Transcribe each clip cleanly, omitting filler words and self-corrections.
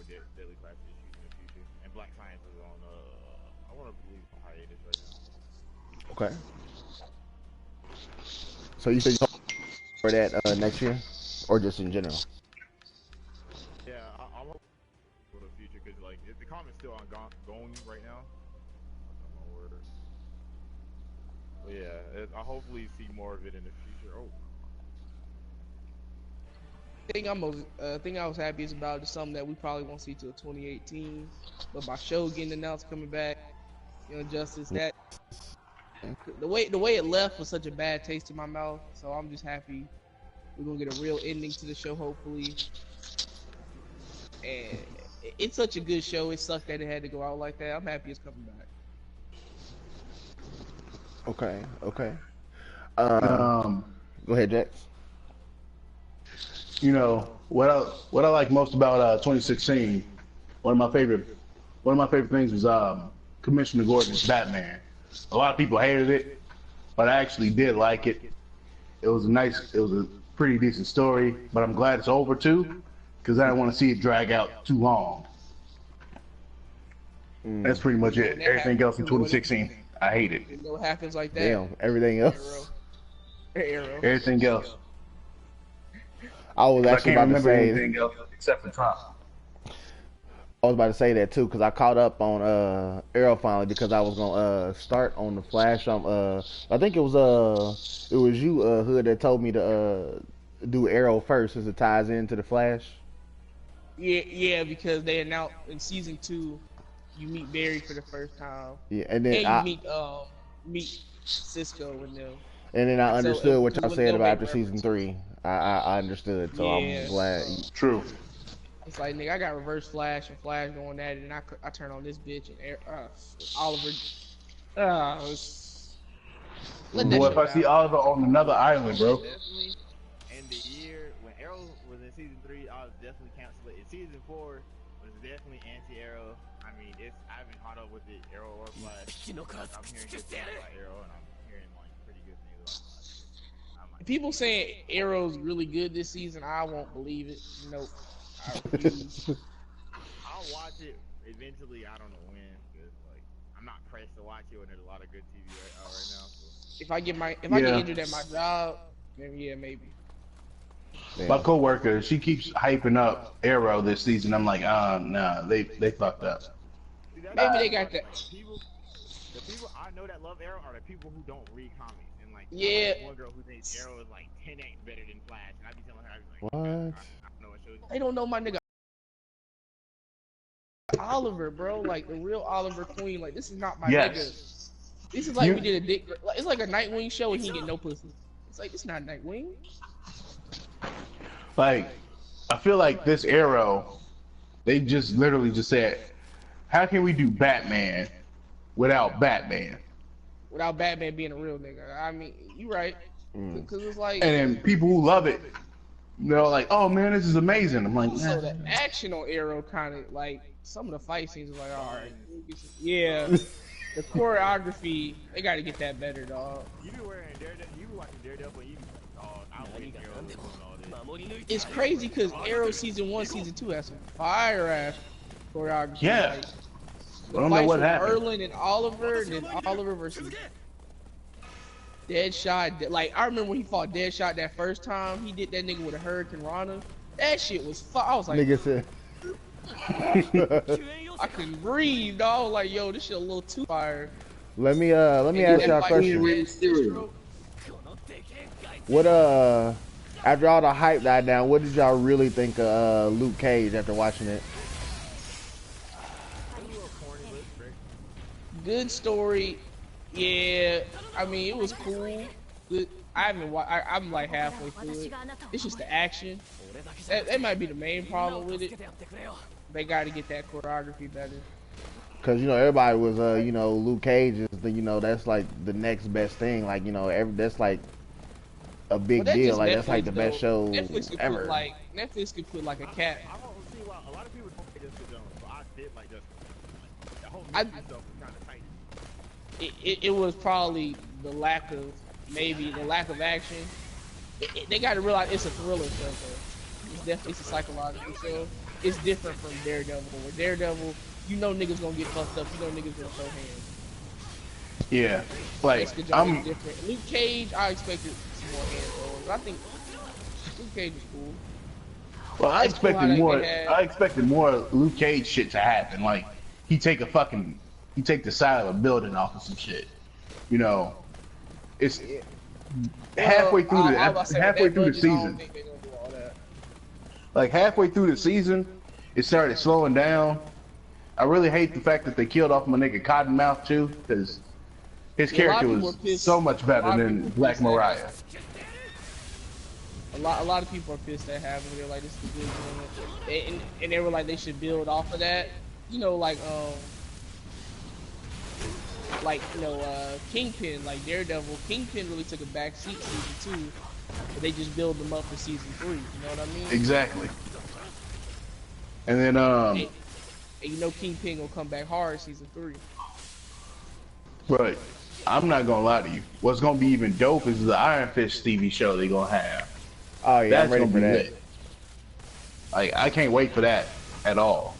Deadly Class issues in the future. And Black Science is on I want to believe on hiatus right now. Okay. So you said you hope for that next year, or just in general? Yeah, I'm hoping for the future because like the comic's still ongoing right now. That's my word. But yeah, I'll hopefully see more of it in the future. Oh, Thing I was happiest about is something that we probably won't see till 2018. But my show getting announced coming back, Justice, that the way it left was such a bad taste in my mouth. So I'm just happy we're gonna get a real ending to the show, hopefully. And it's such a good show. It sucked that it had to go out like that. I'm happy it's coming back. Okay. Okay. Um, Go ahead, Jax. you know what I like most about 2016. One of my favorite things was Commissioner Gordon's Batman. A lot of people hated it, but I actually did like it. It was a pretty decent story. But I'm glad it's over too, because I don't want to see it drag out too long. That's pretty much it. Everything else in 2016, I hate it. You know what happens like that? Damn. Everything else. Arrow. Everything else. I was I actually can't about to remember say. anything else except for Trump. I was about to say that too because I caught up on Arrow finally because I was gonna start on the Flash. I think it was you Hood that told me to do Arrow first as it ties into the Flash. Yeah, because they announced in season 2, you meet Barry for the first time, Yeah, and then and you meet Cisco and them. I So, understood what y'all said they'll about make after season reference. 3. I understood, so Yeah, I'm glad. so True. it's like, nigga, I got Reverse Flash and Flash going at it, and I turn on this bitch and Oliver. Let that Boy, shit if I see down. Oliver on another island, bro. definitely. And the year when Arrow was in season 3, I was definitely cancel it. In season 4 was definitely anti-Arrow. I mean, I haven't caught up with it, Arrow or Flash. I'm hearing good things about Arrow, and I'm hearing like pretty good things about Flash. I'm like, People saying Arrow's really good this season, I won't believe it. Nope. I refuse. I'll watch it eventually. I don't know when, because like I'm not pressed to watch it when there's a lot of good TV right now. So. If I get Yeah. injured at my job, then yeah, maybe. My coworker, she keeps hyping up Arrow this season. I'm like, nah, they fucked up. See, that's Maybe the they got question, that. like, the people I know that love Arrow are the people who don't read comics. And like, Yeah. one girl who thinks Arrow is like 10x better than Flash, and I be telling her, I be like, What? I don't know what shows. They don't know my nigga Oliver, bro. Like the real Oliver Queen. Like this is not my Yes. nigga. This is like we did a dick. Like, it's like a Nightwing show and he get no pussy. It's like it's not Nightwing. Like, I feel like this Arrow, they just literally just said, how can we do Batman without Batman? Without Batman being a real nigga. I mean, you right. Cause it's like And then people who love it, they're like, oh man, this is amazing. I'm like, so the action on Arrow kind of like some of the fight scenes are like, all right, yeah. The choreography, they got to get that better, dog. You be wearing Daredevil, you be watching Daredevil, and you be like, oh, I wait Arrow doing all this. It's crazy because Arrow season 1, season 2 has some fire ass choreography. Yeah. Like, I the don't know fights what with happened. Erland and Oliver, and then Oliver versus Deadshot. Like I remember when he fought Deadshot that first time, he did that nigga with a Hurricane Rana. That shit was I was like, Nigga said. I couldn't breathe, dog. I was like, yo, this shit a little too fire. Let me ask y'all a question. What after all the hype died down, what did y'all really think of Luke Cage after watching it? Good story. Yeah, I mean it was cool. Good. I haven't. I'm like halfway through it. It's just the action. That might be the main problem with it. They got to get that choreography better. Cause everybody was Luke Cage is the that's like the next best thing, like that's like a big Well, deal, just like Netflix, that's like the best though. show Netflix could ever. Netflix could put like a cat. I don't see why a lot of people don't like Jessica Jones, but I did like Jessica Jones. Like, the whole I- movie stuff was kind of tight. It was probably the lack of action. They got to realize it's a thriller show. Though. It's definitely a psychological show. it's different from Daredevil. Where Daredevil, you know niggas gonna get fucked up. You know niggas gonna throw hands. Yeah, like Jessica Jones is different. Luke Cage, I expected some more hands throwing, but I think Luke Cage is cool. Well, I expected more. I expected more Luke Cage shit to happen. Like he take the side of a building off of some shit. You know, it's halfway through the season. Like halfway through the season, it started slowing down. I really hate the fact that they killed off my nigga Cottonmouth too, because his character was so much better than Black Mariah. A lot of people are pissed that happened. They're like, this is the good one. And they were like, they should build off of that. You know, like Kingpin, like Daredevil. Kingpin really took a back seat season 2, but they just build them up for season 3. You know what I mean? Exactly. And then and you know Kingpin gonna come back hard season 3. Right. I'm not gonna lie to you. What's gonna be even dope is the Iron Fist TV show they gonna have. Oh yeah, I'm ready for that. Lit. Like I can't wait for that at all.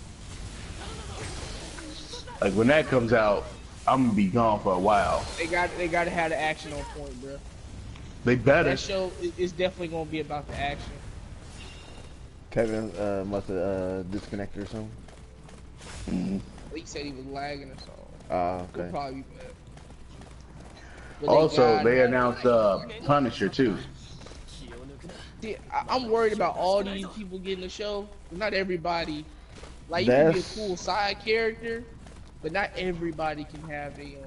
Like when that comes out, I'm gonna be gone for a while. They gotta have the action on point, bro. They better. That show is definitely gonna be about the action. Kevin must have disconnected or something. He said he was lagging or something. Oh, okay. It'll probably be bad. But Also, they announced Punisher too. See, I'm worried about all these people getting the show. Not everybody. Like, you can be a cool side character, but not everybody can have a.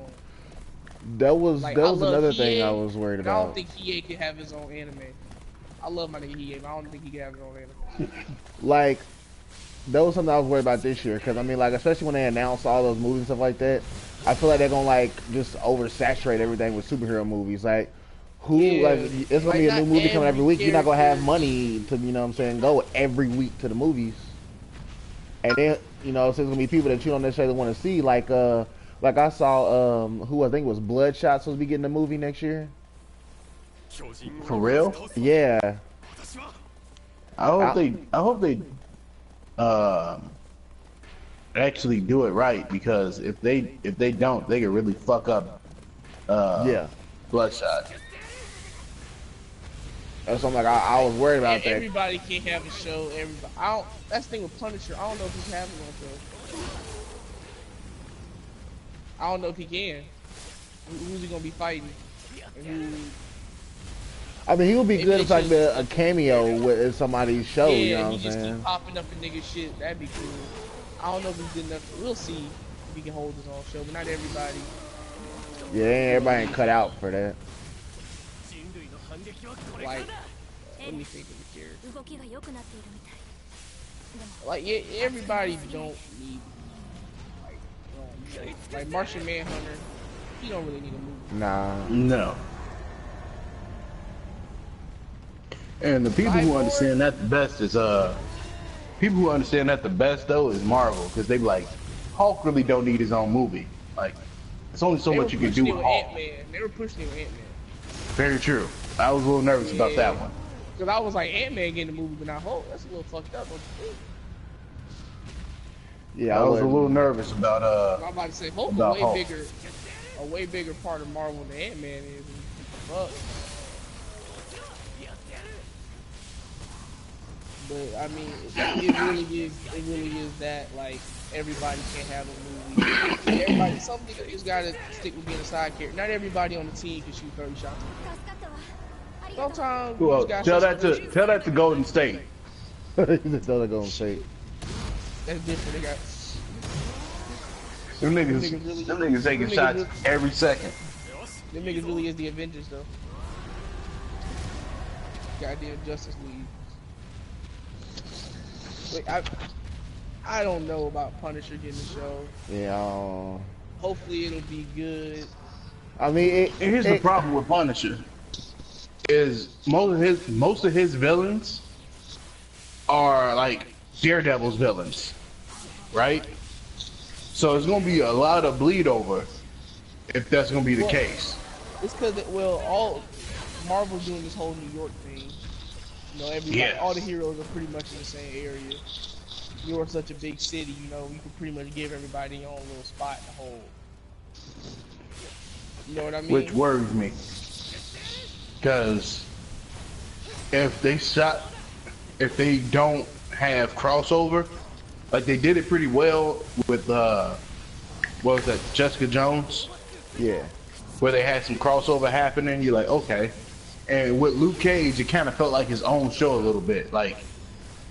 That was another thing I was worried about. I don't think Hiei can have his own anime. I love my nigga Hiei, but I don't think he can have his own anime. Like, that was something I was worried about this year, because I mean, like, especially when they announced all those movies and stuff like that, I feel like they're gonna like just oversaturate everything with superhero movies. Like, it's gonna be a new movie coming every week. You're not gonna have money to, you know what I'm saying, go every week to the movies. And then, you know, so there's gonna be people that you don't necessarily want to see. Like I saw who I think was Bloodshot supposed to be getting a movie next year. For real? Yeah. I hope they actually do it right, because if they don't, they could really fuck up Bloodshot. That's something like I was worried about that. Everybody can't have a show. That's the thing with Punisher. I don't know if he's having one show. I don't know if he can. Who's he gonna be fighting? I mean, he would be good if like a cameo with somebody's show. Yeah, you know what I'm he just saying? keep popping up in nigga shit. That'd be cool. I don't know if he's good enough. We'll see if he can hold his own show, but not everybody. Yeah, everybody ain't cut out for that. Like, let me think of the character. Like, yeah, everybody don't need like Martian Manhunter. He don't really need a movie. Nah. No. And the people who understand that the best is people who understand that the best though is Marvel, because they be like, Hulk really don't need his own movie. Like, there's only so much you can do with Hulk. They were pushing it with Ant-Man. Very true. I was a little nervous about that one. Cause I was like, Ant-Man getting a movie, but not Hulk. That's a little fucked up, don't you think? Yeah, I was a little nervous about I'm about to say Hulk a way bigger part of Marvel than Ant-Man is. Fuck. But I mean, it really is that, like, everybody can't have a movie. Some niggas gotta stick with being a side character. Not everybody on the team can shoot 30 shots. Sometimes tell that to Golden State. Tell that Golden State. That's different. They got them niggas taking shots every second. Them niggas really is the Avengers though. Goddamn Justice League. Wait, I don't know about Punisher getting the show. Yeah. Hopefully it'll be good. I mean, here's the problem with Punisher. Is most of his villains are like Daredevil's villains, right? So it's gonna be a lot of bleed over if that's gonna be the case. It's because all Marvel's doing this whole New York thing. You know, all the heroes are pretty much in the same area. you're such a big city, you know, you can pretty much give everybody your own little spot to hold. You know what I mean? Which worries me, because if they don't have crossover, like they did it pretty well with what was that, Jessica Jones? Yeah. Where they had some crossover happening, you're like, okay. And with Luke Cage, it kind of felt like his own show a little bit. Like,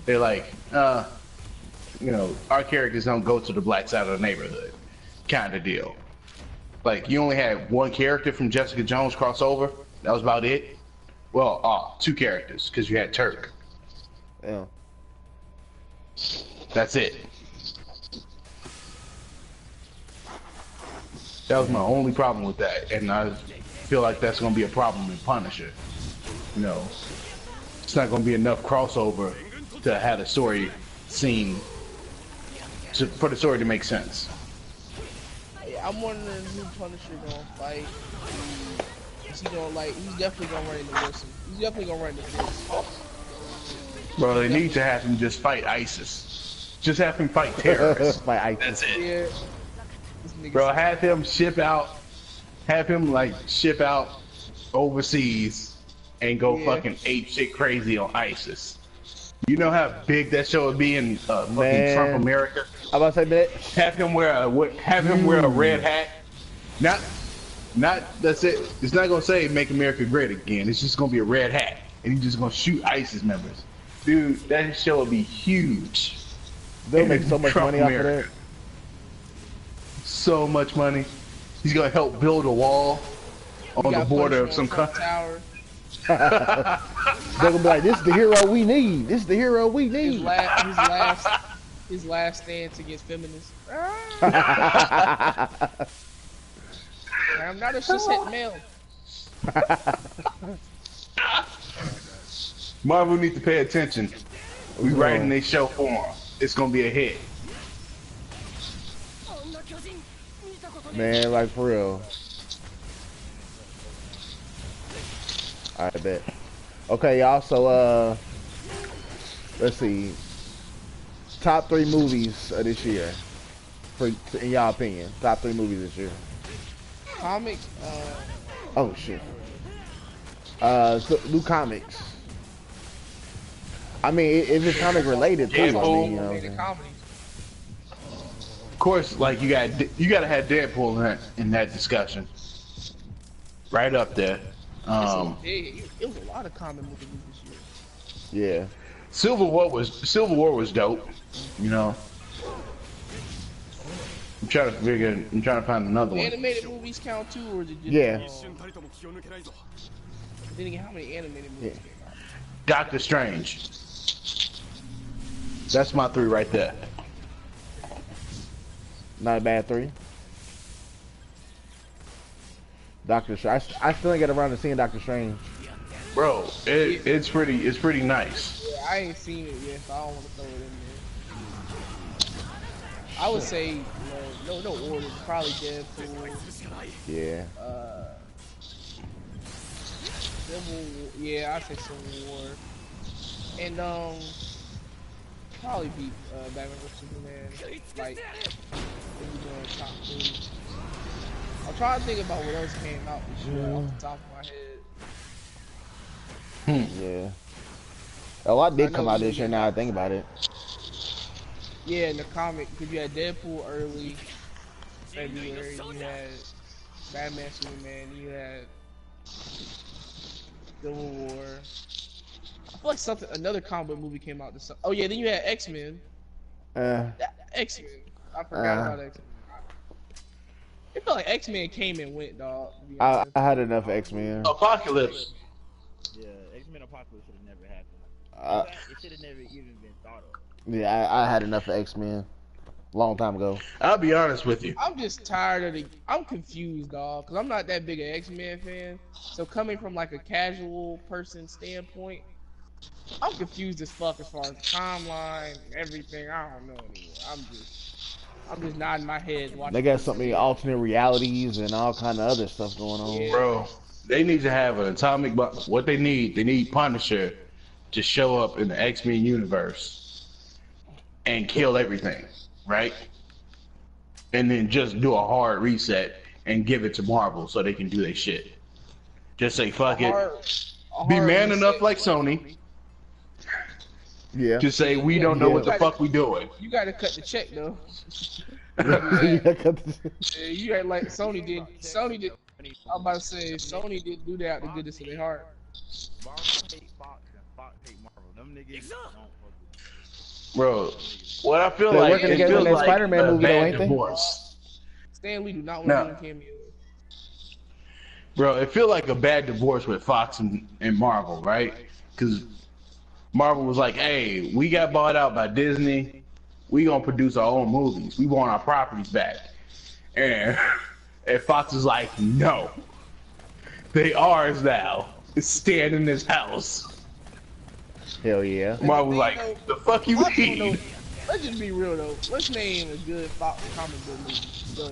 they're like, you know, our characters don't go to the black side of the neighborhood, kind of deal. Like, you only had one character from Jessica Jones crossover. That was about it. Well, 2 characters, because you had Turk. Yeah. That's it. That was my only problem with that, and I feel like that's going to be a problem in Punisher. You know, it's not going to be enough crossover to have the story scene for the story to make sense. Yeah, I'm wondering who Punisher gonna fight. Is he gonna he's definitely gonna run into Wilson. He's definitely gonna run into Chris. Bro, they need to have him just fight ISIS. Just have him fight terrorists. Fight ISIS. That's it. Yeah. Bro, have him ship out overseas and go fucking ape shit crazy on ISIS. You know how big that show would be in fucking Trump America? I'm about to say that. Have him wear a red hat. Not that's it. It's not gonna say make America great again. It's just gonna be a red hat, and he's just gonna shoot ISIS members. Dude, that show would be huge. They'll make so much money off of that. So much money. He's gonna help build a wall on the border of some country. They're gonna be like, this is the hero we need. This is the hero we need. His last stance against feminists. I'm not a cishet male. Marvel needs to pay attention. We writing their show for him. It's gonna be a hit. Man, like for real. I bet. Okay, y'all. So let's see. Top 3 movies this year, in y'all opinion. Top 3 movies this year. Comic. Oh shit. So, new comics. I mean, if it's comic related too, I mean, you know. Of course, like you gotta have Deadpool in that discussion. Right up there. It was a lot of comic movies this year. Yeah. Civil War was dope. You know. I'm trying to find another one. Animated movies count too, or is it just? Yeah. Then again, how many animated movies came out? Doctor Strange. That's my 3 right there. Not a bad 3. Doctor Strange. I still ain't get around to seeing Doctor Strange. Bro, it's pretty nice. Yeah, I ain't seen it yet, so I don't want to throw it in there. I would say no order. Probably Deadpool. Yeah. Civil War. Yeah, I say Civil War. And probably beat Batman vs Superman. Like, if we doing top 3. I'm trying to think about what else came out this year off the top of my head. Yeah. A lot did come out this year now I think about it. Yeah, in the comic, because you had Deadpool early February, you had Batman, Superman, you had Civil War. I feel like another comic book movie came out this summer. Oh yeah, then you had X-Men. X-Men. I forgot about X-Men. It felt like X-Men came and went, dog. I had enough X-Men. Apocalypse. Yeah, X-Men Apocalypse should have never happened. It should have never even been thought of. Yeah, I had enough of X-Men. Long time ago. I'll be honest with you. I'm just tired of I'm confused, dog, because I'm not that big an X-Men fan. So coming from like a casual person standpoint, I'm confused as fuck as far as the timeline, everything. I don't know anymore. I'm just nodding my head watching. They got something alternate realities and all kind of other stuff going on. Yeah. Bro, they need to have an atomic bomb. What they need Punisher to show up in the X-Men universe and kill everything, right? And then just do a hard reset and give it to Marvel so they can do their shit. Just say fuck it. Be man enough like Sony. Yeah. To say we don't know what the fuck we doing. You gotta cut the check though. You ain't like Sony did. Sony did. I'm about to say Sony didn't do that out the goodness of their heart. Marvel hate Fox and Fox hate Marvel. Them niggas don't fuck with. Bro, what I feel They're like working it together feels in that like Spider-Man a movie, though, bad ain't they? divorce. Stan Lee do not want to do cameos. Bro, it feels like a bad divorce with Fox and Marvel, right? Because Marvel was like, hey, we got bought out by Disney. We gonna produce our own movies. We want our properties back. And Fox is like, no. They ours now. It's staying in this house. Hell yeah. Marvel was like, the fuck you mean? Let's just be real though. Let's name a good Fox comic book movie. So,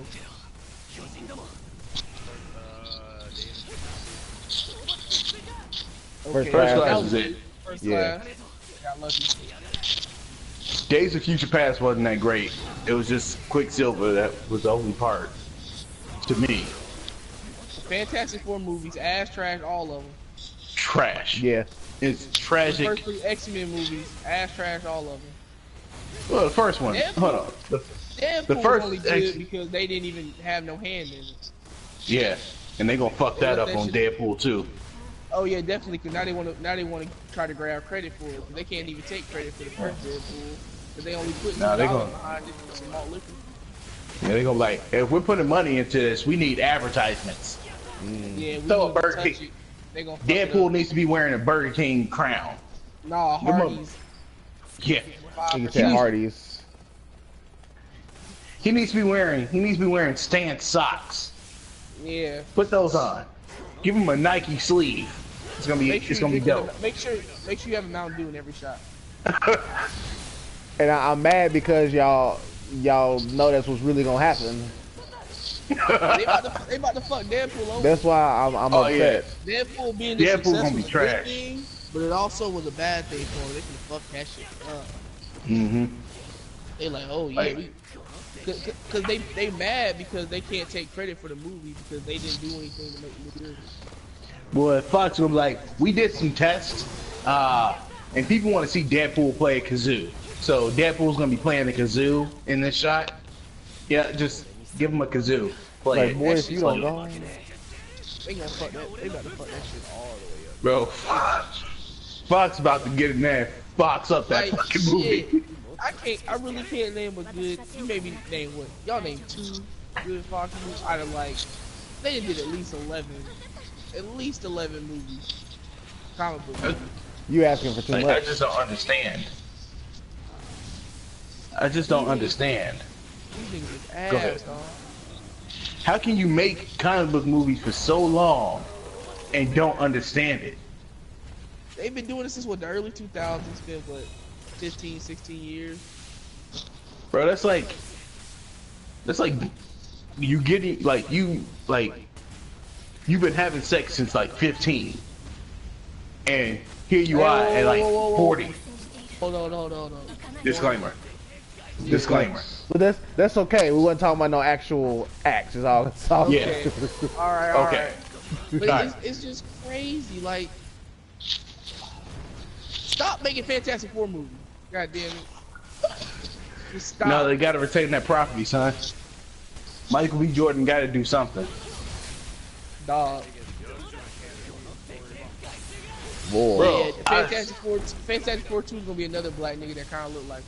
First Class was it. First Yeah. Class. Got lucky. Days of Future Past wasn't that great. It was just Quicksilver that was the only part. To me. Fantastic Four movies, ass trash, all of them. Trash. Yeah. It's The tragic. first 3 X-Men movies, ass trash, all of them. Well, the first one. Deadpool. Hold on. Deadpool The first was only good because they didn't even have no hand in it. Yeah, and they gonna fuck that up on Deadpool too. Oh yeah, definitely. Cause now they want to try to grab credit for it. Cause they can't even take credit for the first Deadpool. Cause they only put Nah, they $2 gonna- behind it for some malt liquor. Yeah, they gonna like, if we're putting money into this, we need advertisements. Yeah, we Throw a need to Burger touch King. it. They gonna fuck it Deadpool up. needs to be wearing a Burger King crown. Nah, Them Hardee's. Yeah, You can 5%. say Hardee's. he needs to be wearing Stan socks. Yeah. Put those on. Give him a Nike sleeve. It's gonna be Make sure it's gonna be you drink dope. Make sure you have a Mountain Dew in every shot. And I'm mad because y'all know that's what's really gonna happen. They about to fuck Deadpool over. That's why I'm Oh, upset. Deadpool being the Deadpool success gonna be was a good trash. thing, but it also was a bad thing for them. They can fuck that shit up. Mm-hmm. They like, oh yeah, Like- cause they mad because they can't take credit for the movie because they didn't do anything to make the movie good. Well, Fox was like, we did some tests, and people want to see Deadpool play a kazoo. So Deadpool's gonna be playing the kazoo in this shot. Yeah, just give him a kazoo. Play Like, it. boy, if you don't go, They gonna fuck that. They about to fuck that shit all the way up. Bro, Fox about to get in there, Fox up that Like, fucking movie. shit, I really can't name a good. You maybe name what? Y'all name 2 good Fox movies out of like. They did at least 11 movies. Comic book movies. you asking for too Like, I much. just don't understand. I just don't understand. These niggas is Go ahead. ass, dog. How can you make comic book movies for so long and don't understand it? They've been doing this since what, the early 2000s. It's been what, 15, 16 years. Bro, that's like you getting you've been having sex since like 15, and here you are at like 40. Hold on. Disclaimer. But that's okay. We wasn't talking about no actual acts. It's all. It's all Yeah. Okay. All right. Okay. But Alright. it's just crazy. Like, stop making Fantastic Four movies. God damn it. Just stop. No, they gotta retain that property, son. Michael B. Jordan gotta do something. Dog. Boy. Bro, Yeah, Fantastic Four 2 is gonna be another black nigga that kind of look like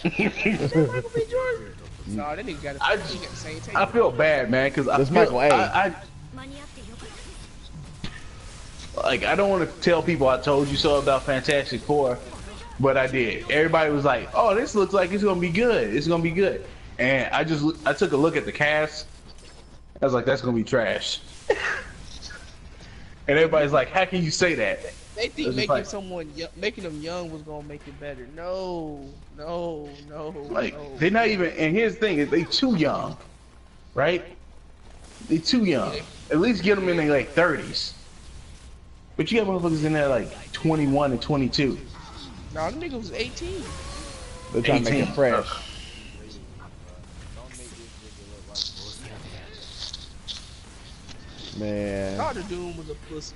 Michael B. Jordan. Nah, that nigga got the same taste. I feel bad, man, because That's Michael A. I don't want to tell people I told you so about Fantastic Four, but I did. Everybody was like, "Oh, this looks like it's gonna be good. It's gonna be good." And I took a look at the cast. I was like, "That's gonna be trash." And everybody's like, "How can you say that?" They think It's making like- making them young was gonna make it better. No. Like they're not even. And here's the thing: is they too young, right? They too young. At least get them in their like 30s. But you got motherfuckers in there like 21 and 22. Nah, them niggas was 18. They're trying to make 18. it fresh. Don't make this nigga look like Man. Doctor Doom was a pussy.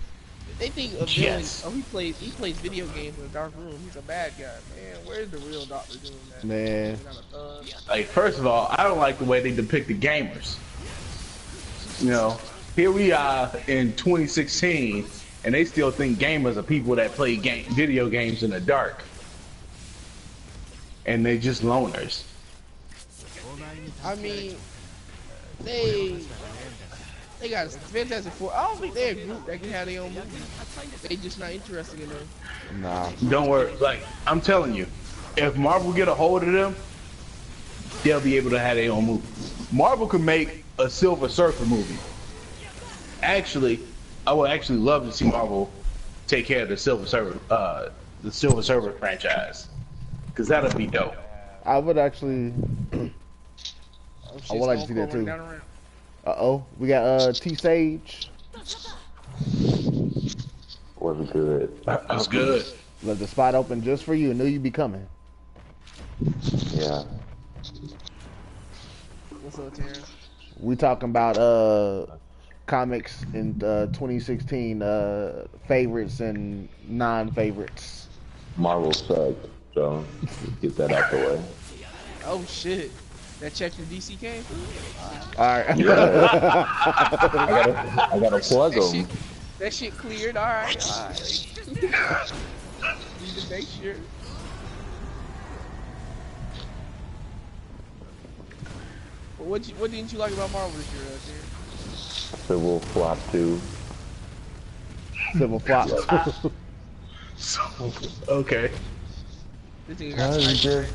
They think of villain. Yes. Oh, he plays video games in a dark room. He's a bad guy, man. Where's the real Doctor Doom at? Man. He's not a thug. Like, first of all, I don't like the way they depict the gamers. You know, here we are in 2016, and they still think gamers are people that play video games in the dark. And they just loners. I mean, they got Fantastic Four. I don't think they're a group that can have their own movie. They just not interested in them. Nah. Don't worry. Like, I'm telling you, if Marvel get a hold of them, they'll be able to have their own movie. Marvel could make a Silver Surfer movie. Actually, I would actually love to see Marvel take care of the Silver Surfer franchise, because that'd be dope. I would actually. Oh, I would like to see that too. Down around. Uh-oh. We got T Sage. Wasn't good. That's good. Left the spot open just for you. Knew you'd be coming. Yeah. What's up, Terrence? We talking about comics in 2016 favorites and non-favorites. Marvel sucked, so get that out the way. Oh shit, that check from DC came through. All right. I gotta plug them. That shit cleared. All right. Need to make sure. What didn't you like about Marvel this year, Terrence? Civil Flop 2. Civil Flop. Okay. This thing No, got it's just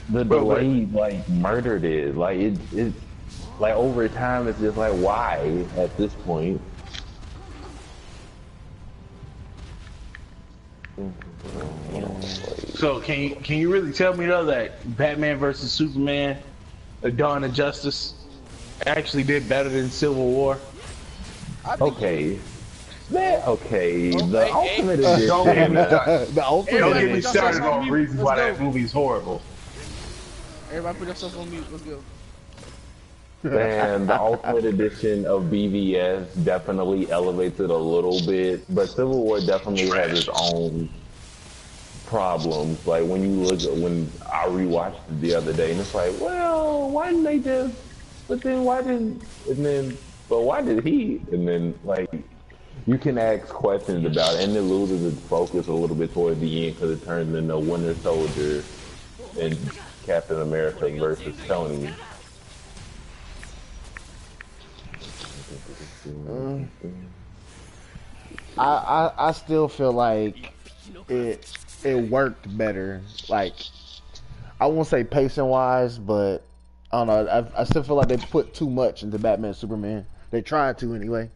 the delay like murdered it. Like it like over time it's just like why at this point. So can you really tell me though that Batman versus Superman, The Dawn of Justice, actually did better than Civil War? Okay. Man, okay. The Hey, Ultimate hey, Edition. Don't get me started. The ultimate. Don't get me Let's started go. on reasons why Let's that movie's horrible. Everybody put yourself on mute. Let's go. Man, the Ultimate Edition of BVS definitely elevates it a little bit, but Civil War definitely has its own problems. Like when you look at when I rewatched it the other day, and it's like, well, why didn't they just? But then why didn't? And then, but why did he? And then like, you can ask questions about it, and it loses its focus a little bit toward the end because it turns into Winter Soldier and Captain America versus Tony. I still feel like it worked better. Like I won't say pacing wise, but I don't know. I still feel like they put too much into Batman and Superman. They tried to anyway.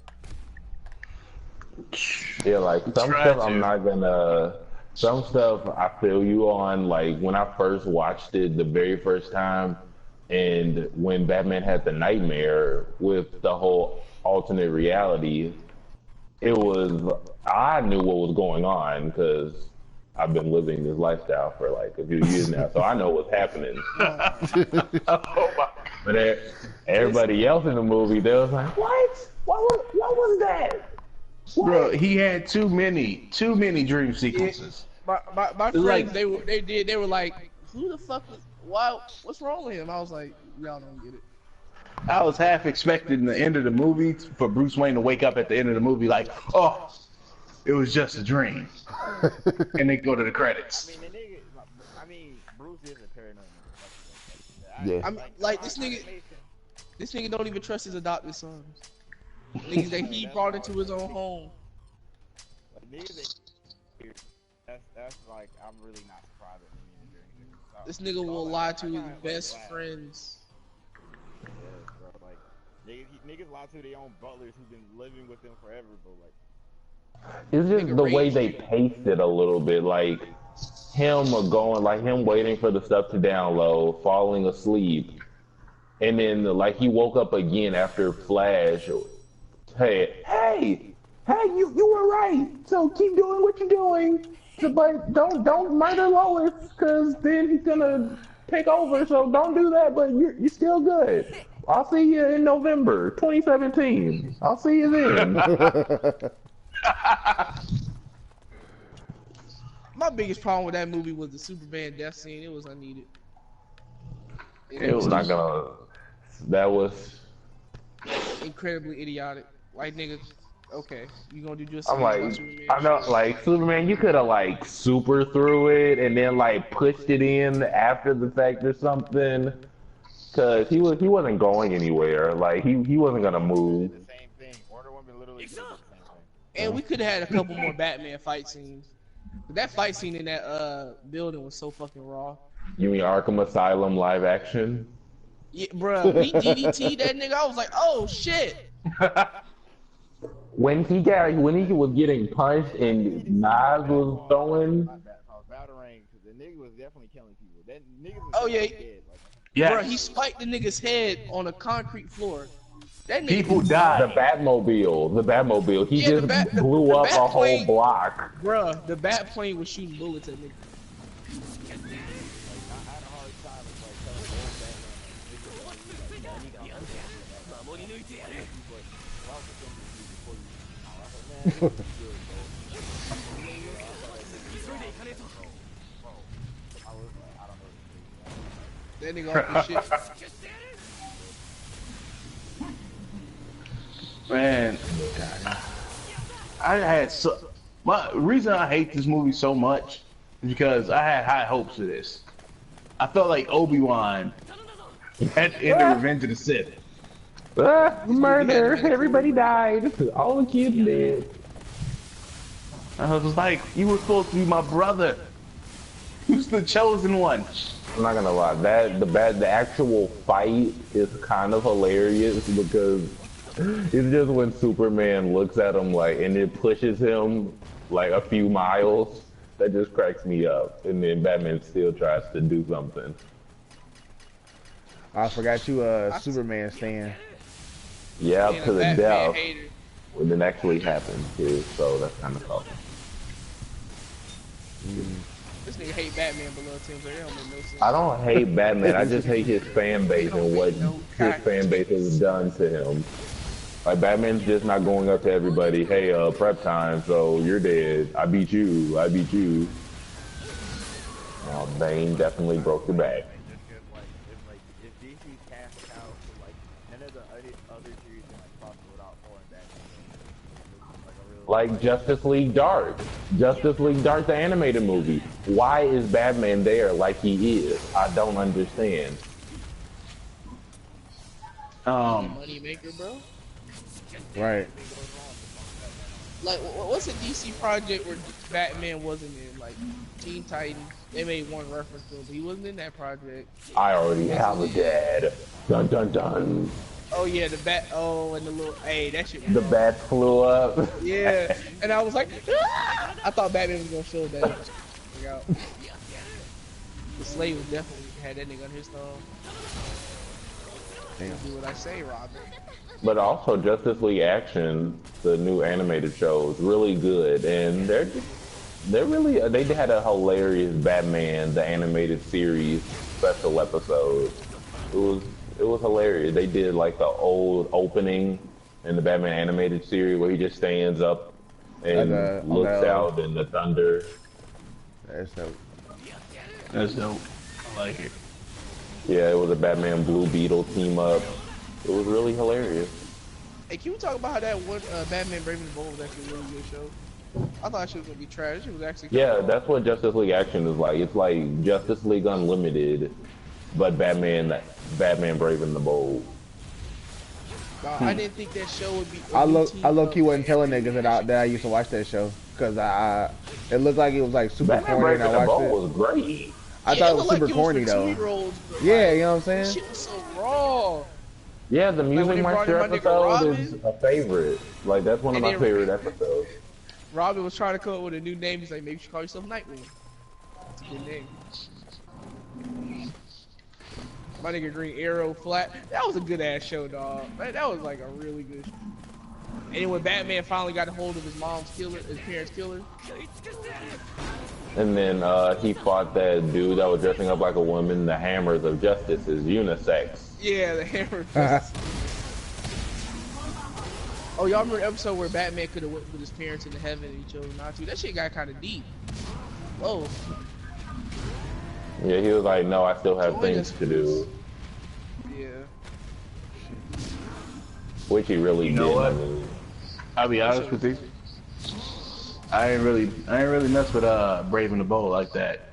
Yeah, like some stuff I'm not gonna. Some stuff I feel you on. Like when I first watched it the very first time, and when Batman had the nightmare with the whole alternate reality, it was I knew what was going on because I've been living this lifestyle for like a few years now, so I know what's happening. But everybody else in the movie, they was like, "What? What was that?" Bro, he had too many dream sequences. My friends, they were like, who the fuck was? Why? What's wrong with him? I was like, y'all don't get it. I was half expecting the end of the movie for Bruce Wayne to wake up at the end of the movie like, oh, it was just a dream, and they go to the credits. I mean, Bruce is a paranoid. Yeah. I'm like this nigga don't even trust his adopted sons. Niggas that he brought into his own home. That's like, I'm really not surprised at him. This nigga will lie to his best friends. Yeah, bro. Like, niggas lie to their own butlers who've been living with them forever, but like. It's just the way they paced it a little bit, like him waiting for the stuff to download, falling asleep, and then like he woke up again after Flash. Hey, you were right. So keep doing what you're doing. But don't murder Lois, cause then he's gonna take over. So don't do that. But you're still good. I'll see you in November 2017. I'll see you then. My biggest problem with that movie was the Superman death scene. It was unneeded. It was not gonna. That was incredibly idiotic. White niggas. Okay, you gonna do just? I'm like, I know, like Superman, you could have like super through it and then like pushed it in after the fact or something, cause he wasn't going anywhere. Like he wasn't gonna move. The same thing. Wonder Woman literally did the same thing. And we could have had a couple more Batman fight scenes. But that fight scene in that building was so fucking raw. You mean Arkham Asylum live action? Yeah, bruh, we DDT that nigga. I was like, oh shit. When he was getting punched and knives was throwing. Batarang, because the nigga was definitely killing people. That nigga was dead. Like, yeah. Bruh, he spiked the nigga's head on a concrete floor. That nigga People died. The Batmobile. He just blew up a whole block. Bruh, the Bat plane was shooting bullets at niggas. That nigga off his shit. Man, I had my reason I hate this movie so much is because I had high hopes for this. I felt like Obi-Wan at the end of Revenge of the Sith. Murder! Everybody died. All the kids dead. I was like, you were supposed to be my brother. Who's the chosen one? I'm not gonna lie. The actual fight is kind of hilarious because it's just when Superman looks at him like, and it pushes him like a few miles. That just cracks me up. And then Batman still tries to do something. I forgot you Superman stan. Yeah, up to the death. When it actually happened too, so that's kind of awesome. This nigga hate Batman below Tim, so it don't make no sense. I don't hate Batman. I just hate his fan base and what his fan base has done to him. Like Batman's just not going up to everybody. Hey, prep time. So you're dead. I beat you. Bane definitely broke the back. Like Justice League Dark. Justice League Dark, the animated movie. Why is Batman there like he is? I don't understand. Money maker, bro. Right. Like, what's a DC project where Batman wasn't in? Like, Teen Titans. They made one reference to him, but he wasn't in that project. I already have a dad. Dun dun dun. Oh yeah, the bat. Oh, and the little. Hey, that shit. The bat flew up. Yeah, and I was like, ah! I thought Batman was gonna show that. Out. The Slave was definitely had that nigga on his thumb. Damn. Do what I say, Robin. But also, Justice League Action, the new animated show, is really good, and they had a hilarious Batman the animated series special episode. It was hilarious. They did like the old opening in the Batman animated series where he just stands up and looks out in the thunder. That's dope. That's dope. I like it. Yeah, it was a Batman Blue Beetle team up. It was really hilarious. Hey, can we talk about how that one Batman Brave and the Bold was actually a really good show? I thought she was gonna be trash. It was actually cool. That's what Justice League Action is like. It's like Justice League Unlimited, but Batman Brave and the Bold. I didn't think that show would be. I low key wasn't telling niggas that I used to watch that show because it looked like it was like super Batman corny. Brave and the Bold was great. I thought it was super corny though. Yeah, you know what I'm saying? Shit was so raw. Yeah, the Music Monster episode is a favorite. Like that's one of my favorite episodes. Robin was trying to come up with a new name. He's like, maybe you should call yourself Nightwing. That's a good name. My nigga Green Arrow Flat. That was a good ass show, dog. That was like a really good show. And then when Batman finally got a hold of his parents' killer. And then he fought that dude that was dressing up like a woman. The Hammers of Justice is unisex. Yeah, the Hammer. Oh, y'all remember the episode where Batman could have went with his parents into heaven and he chose not to? That shit got kind of deep. Whoa. Yeah, he was like, no, I still have things to do. Yeah. Which he really did. What? I mean, I'll be honest with you. I ain't really mess with Brave and the Bold like that.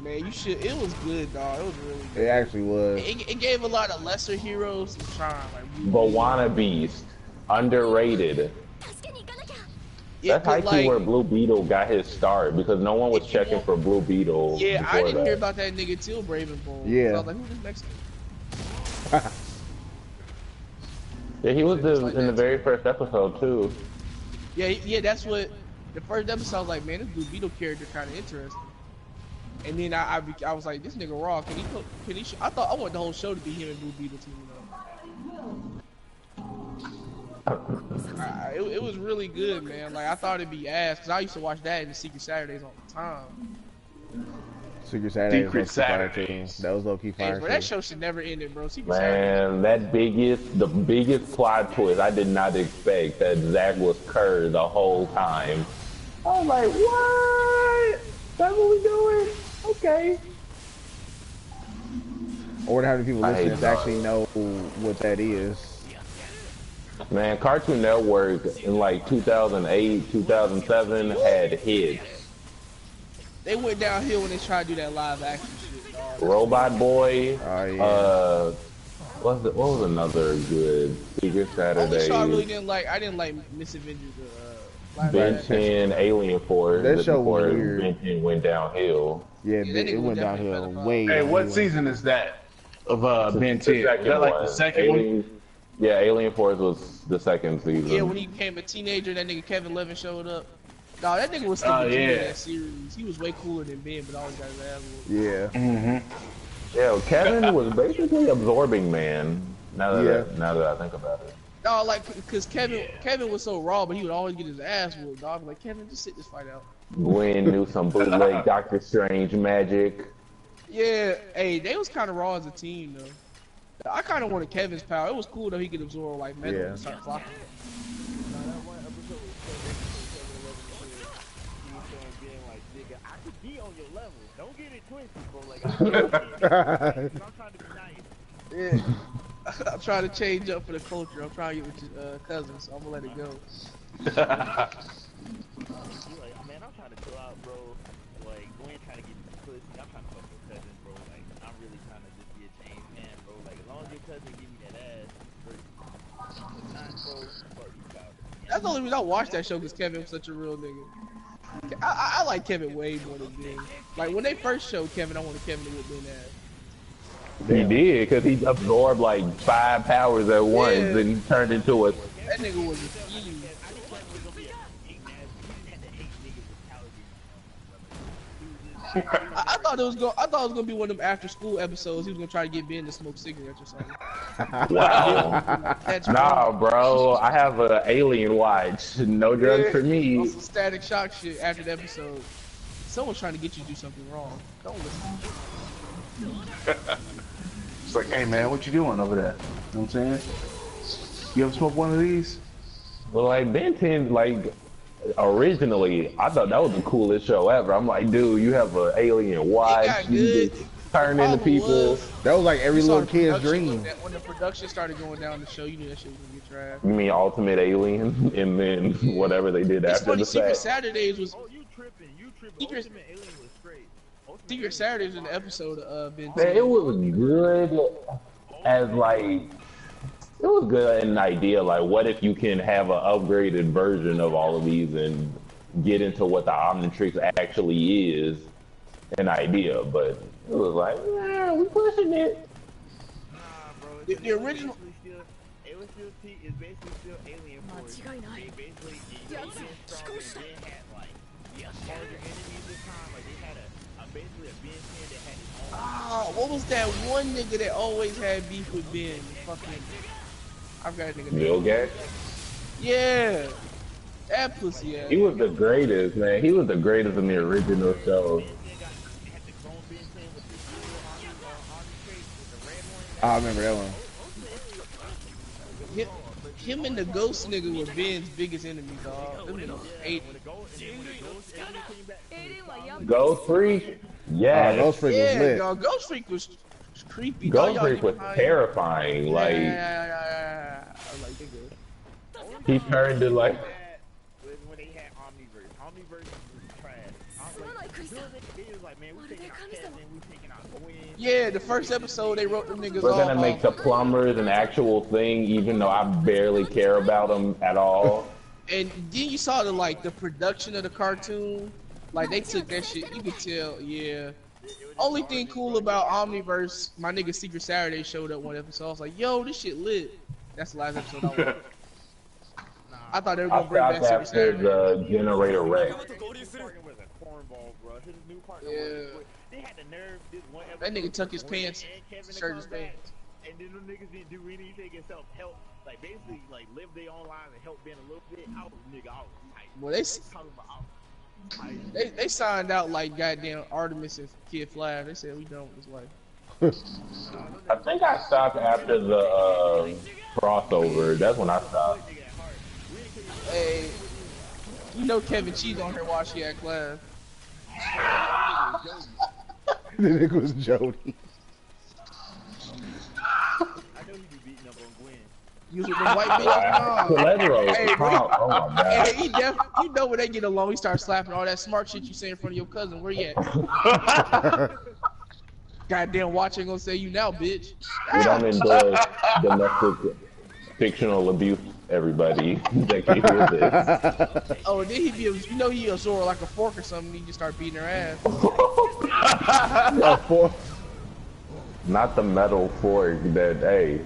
Man, you should. It was good, dog. It was really good. It actually was. It gave a lot of lesser heroes some charm. Like, Bawana Beast, underrated. yeah, That's how like, where Blue Beetle got his start because no one was checking for Blue Beetle. Yeah, I didn't that. hear about that nigga till Brave and Bold. Yeah. So I was like, who's this next? Yeah, he was in the very first episode too. Yeah, that's what the first episode I was like, man, this Blue Beetle character kind of interesting. And then I was like, this nigga raw. Can he? I thought I want the whole show to be him and Blue Beetle teaming up. It was really good, man. Like I thought it'd be ass because I used to watch that in the Secret Saturdays all the time. Secret Saturday. Secret Saturdays. That was low key fire. But that show should never end it, bro. Secret Man, the biggest plot twist I did not expect that Zack was Kerr the whole time. I was like, what? That's what we doing? Okay. I wonder how many people I listening hate to actually know what that is. Man, Cartoon Network in like 2008, 2007 had hits. They went downhill when they tried to do that live action shit, dog. Robot Boy. Oh yeah. What was another good Secret Saturday? Only show I really didn't like. I didn't like Miss Avengers. Ben 10, Alien Force. That show was before weird. Ben 10 went downhill. Yeah, that it nigga went definitely downhill pedophile. way. Hey, what downhill. season is that of Ben 10? Is that like the second one? Yeah, Alien Force was the second season. Yeah, when he became a teenager, that nigga Kevin Levin showed up. Dog, that nigga was sticking to yeah. that series. He was way cooler than Ben, but always got his ass whooped. Yeah. Mm-hmm. Yeah, Kevin was basically absorbing man. Now that I think about it. No, like, cause Kevin was so raw, but he would always get his ass whooped. Dog, like Kevin, just sit this fight out. Gwen knew some bootleg Doctor Strange magic. Yeah, hey, they was kind of raw as a team though. I kind of wanted Kevin's power. It was cool though. He could absorb like metal and start flocking. I could be on your level. Don't get it twisted, bro. Like, I'm trying to be nice. Yeah. I'm trying to change up for the culture. I'm trying to get with your cousin, so I'm gonna let it go. You like, man, I'm trying to chill out, bro. Like, Gwen trying to get me pussy. I'm trying to fuck your cousin, bro. Like, I'm really trying to just be a changed man, bro. Like, as long as your cousin give me that ass, great. If not, bro, fuck you, pal. That's the only reason I watched that show, because Kevin was such a real nigga. I like Kevin way more than Ben. Like, when they first showed Kevin, I wanted Kevin to whip Ben ass. He did, because he absorbed like 5 powers at once, Yeah. and he turned into a. That nigga was a fiend. I thought it was gonna be one of them after school episodes. He was gonna try to get Ben to smoke cigarettes or something. Wow. That's Nah, bro, I have an alien watch. No drugs for On me. some Static Shock shit after the episode. Someone's trying to get you to do something wrong. Don't listen. It's like, hey man, what you doing over there? You know what I'm saying? You ever smoke one of these? Well, like Ben 10, like originally, I thought that was the coolest show ever. I'm like, dude, you have an alien watch. got You good. just turn into people. Was, That was like every you saw little the kid's production dream. when the production started going down the show, you knew that shit was gonna get trash. You mean Ultimate Alien, and then whatever they did It's after funny, the Secret fact. Saturdays was Oh, you tripping. Secret- Ultimate Alien was straight. Ultimate Secret Alien Saturdays was an episode of Ben Man, 10. it was good as like. It was good an idea, like what if you can have an upgraded version of all of these and get into what the Omnitrix actually is, an idea, but it was like, nah, we pushing it. Nah, bro. The original- It was still it's basically still Alien Force. They basically strong and then had like harder enemies this time. Like they had basically a Ben 10 that had its own. Ah, what was that one nigga that always had beef with Ben? Fucking, I forgot that nigga name. Milgax? Yeah. That pussy ass. He was the greatest, man. He was the greatest in the original show. I remember that one. Him and the ghost nigga were Ben's biggest enemy, dog. Them niggas ate. Ghost Freak? Yeah. Ghost Freak was lit. Dog, Ghost Freak was creepy. Ghost Freak was terrifying. Like, I was like, nigga. he turned to like. When they had Omniverse. Omniverse was trash. I was like, it was like, man, we taking out Kevin, we taking out Gwen. Yeah, the first episode they wrote them niggas We're off. gonna make the plumbers an actual thing, even though I barely care about them at all. And then you saw the production of the cartoon. Like they took that shit. You could tell, yeah. Only thing cool about Omniverse, my nigga Secret Saturday showed up one episode. I was like, yo, this shit lit. That's the last episode I watched. I thought they were gonna bring back Secret Saturday. The Generator Rex. Yeah. That nigga tuck his pants, shirt his pants. And then them niggas didn't do anything except help, like basically like live their own lives and help Ben a little bit. I was tight. Well, they signed out like goddamn Artemis and Kid Flash. They said we done with this life. I think I stopped after the crossover. That's when I stopped. Hey, you know Kevin Cheese on here while she had class. The nigga was Jody. Use with the white bitch. Hey, oh my god. Hey, you know when they get along, he starts slapping all that smart shit you say in front of your cousin. Where you at? Goddamn watch ain't gonna say you now, bitch. We don't endorse domestic fictional abuse, everybody. That can hear this. Oh, and then he he a sort like a fork or something. He just start beating her ass. A fork. Not the metal fork that, hey,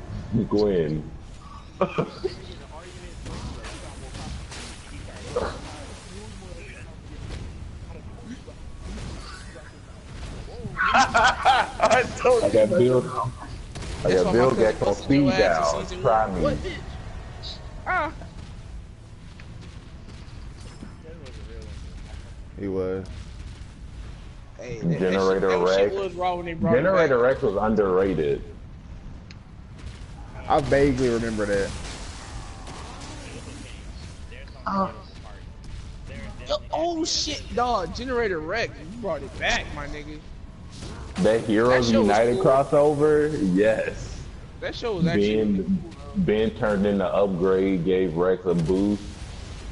Gwen. I told I got Bill. I got Bill got on speed dial. Try me. What, bitch? Ah. He was. Hey, Generator Rex. Generator Rex was underrated. I vaguely remember that. Oh shit, dog! Generator Rex, you brought it back, my nigga. That Heroes United cool. crossover, yes. That show was actually Ben turned into Upgrade, gave Rex a boost.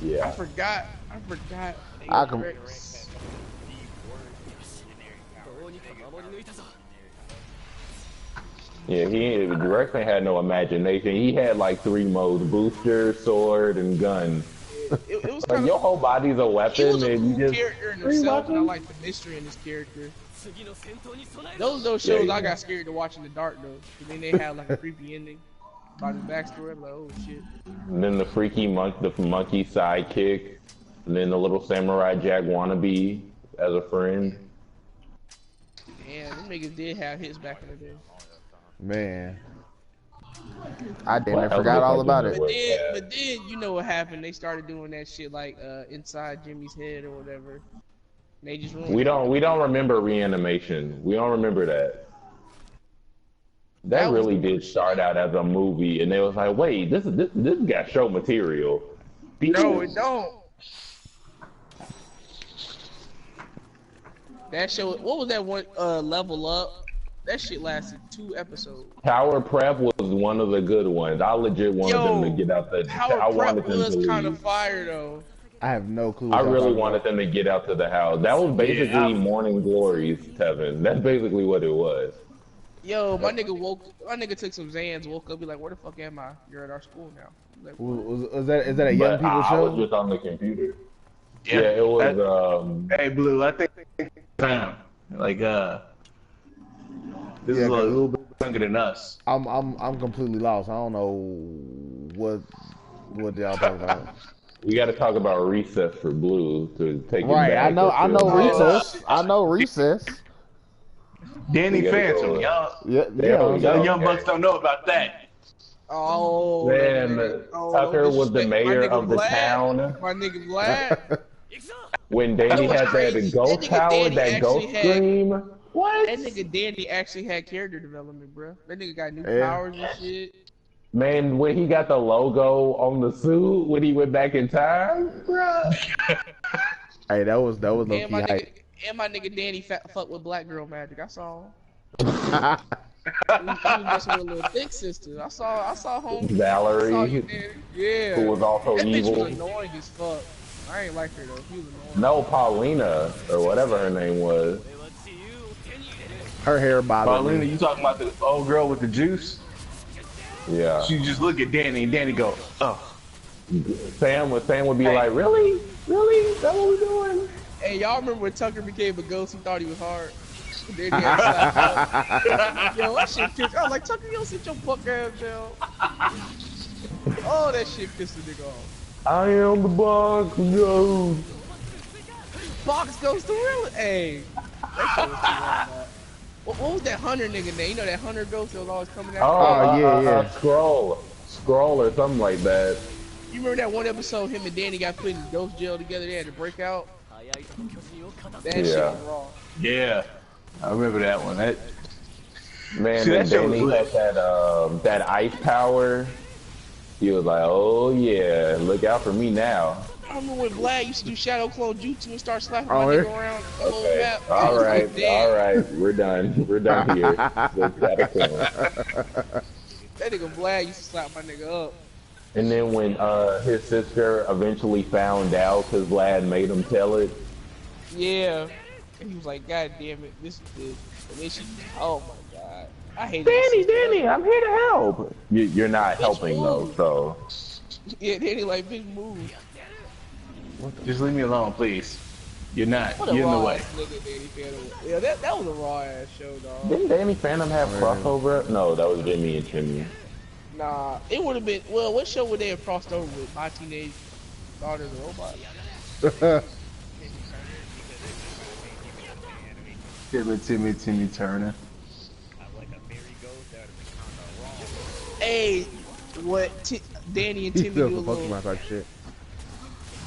Yeah. I forgot. I can. Yeah, Rex ain't had no imagination. He had like 3 modes: booster, sword, and gun. It was like your whole body's a weapon, he was a and cool you just character in himself, and I like the mystery in his character. Those shows I got scared to watch in the dark though, because then they had like a creepy ending about his backstory. I'm like, oh shit. And then the monkey sidekick, and then the little Samurai Jack wannabe as a friend. Damn, them niggas did have hits back in the day. Man, I damn forgot all about it. But then you know what happened? They started doing that shit like inside Jimmy's head or whatever. They just we don't remember Reanimation. We don't remember that. That really did start out as a movie, and they was like, wait, this got show material. No, it don't. That show. What was that one? Level Up. That shit lasted 2 episodes. Power Prep was one of the good ones. I legit wanted them to get out the. Power Prep was kind of fire though. I have no clue. I really wanted them to get out to the house. That was basically Morning Glories, Tevin. That's basically what it was. Yo, my nigga took some Zans, woke up, be like, where the fuck am I? You're at our school now. Like, is that a young people show? I was just on the computer. Yeah, it was. Hey, Blue, I think like this is a little bit younger than us. I'm completely lost. I don't know what y'all talking about. We got to talk about Recess for Blue to take it right. back. I know Recess. I know Recess. Danny Phantom, y'all. Yeah. Young bucks don't know about that. Oh, Man, oh, Tucker was the mayor of the town. My nigga Vlad. When Danny had that ghost power, that ghost scream. What? That nigga Danny actually had character development, bro. That nigga got new Yeah. powers and shit. Man, when he got the logo on the suit when he went back in time, bruh. Hey, that was low key hype. And my nigga Danny fuck with black girl magic. I saw him. He was messing with a little thick sister. I saw home. Valerie, I saw you, yeah. who was also that evil. Bitch was annoying as fuck. I ain't like her though. She was annoying. No, Paulina or whatever her name was. Her hair bothered Paulina, me. you talking about the old girl with the juice? Yeah. She just look at Danny and Danny go, oh. Sam would be like, really? Really? Is that what we doing? Hey, y'all remember when Tucker became a ghost? He thought he was hard. Then he had slapped. Yo, that shit pissed. I was like, Tucker, you don't sit your punk ass down. Oh, that shit pissed the nigga off. I am the box ghost. Box goes to real. Hey, that shit was too long, man. What was that Hunter nigga name? You know that Hunter ghost that was always coming out? Oh, yeah. Scroll or something like that. You remember that one episode him and Danny got put in ghost jail together? They had to break out. That shit was wrong. Yeah, I remember that one. Man, and Danny had that ice power. He was like, oh yeah, look out for me now. I remember when Vlad used to do shadow clone jutsu and start slapping my nigga around the whole map. All right, we're done here. That nigga Vlad used to slap my nigga up. And then when his sister eventually found out because Vlad made him tell it. Yeah. And he was like, God damn it, this is good. And then she, oh my God. I hate Danny, I'm here to help. You're not helping though, so. Yeah, Danny like, big move. Just leave me alone, please. You're not. What You're in the way. Nigga, Danny Phantom. Yeah, that was a raw ass show, dog. Didn't Danny Phantom have crossover? No, that was Jimmy and Timmy. Nah, it would have been. Well, what show would they have crossed over with? My Teenage Daughter's a Robot. Timmy Turner. Hey, what? Danny and Timmy do a little. Type shit.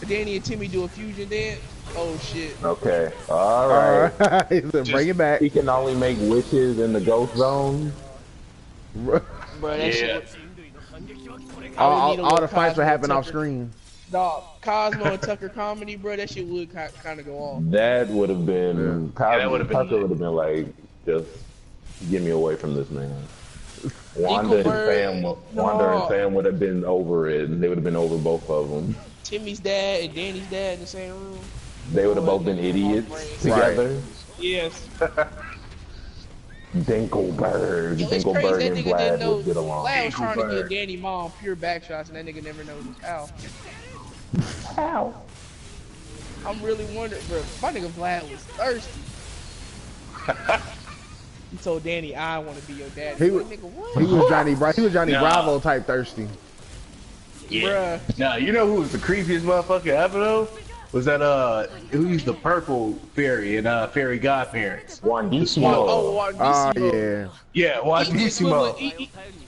Danny and Timmy do a fusion dance. Oh shit. Okay. All right. He said, bring it back. He can only make wishes in the ghost zone. Bro, that shit. All the fights would happen off screen. Dog, Cosmo and Tucker comedy, bro. That shit would kind of go on. That would have been. That would have been. Tucker would have been like, just get me away from this man. Wanda and Sam would have been over it, and they would have been over both of them. Timmy's dad and Danny's dad in the same room. They would have both been idiots together. Right. Yes. Dinkelberg and Vlad would get along. Vlad was trying to give Danny mom pure back shots, and that nigga never knows how. How? I'm really wondering, bro. My nigga Vlad was thirsty. He told Danny, "I want to be your daddy." He was Johnny Bravo type thirsty. Yeah. Now you know who was the creepiest motherfucker ever though? Was that who used the purple fairy in Fairy Godparents? Wandissimo. Oh, Wandissimo. Yeah, Wandissimo.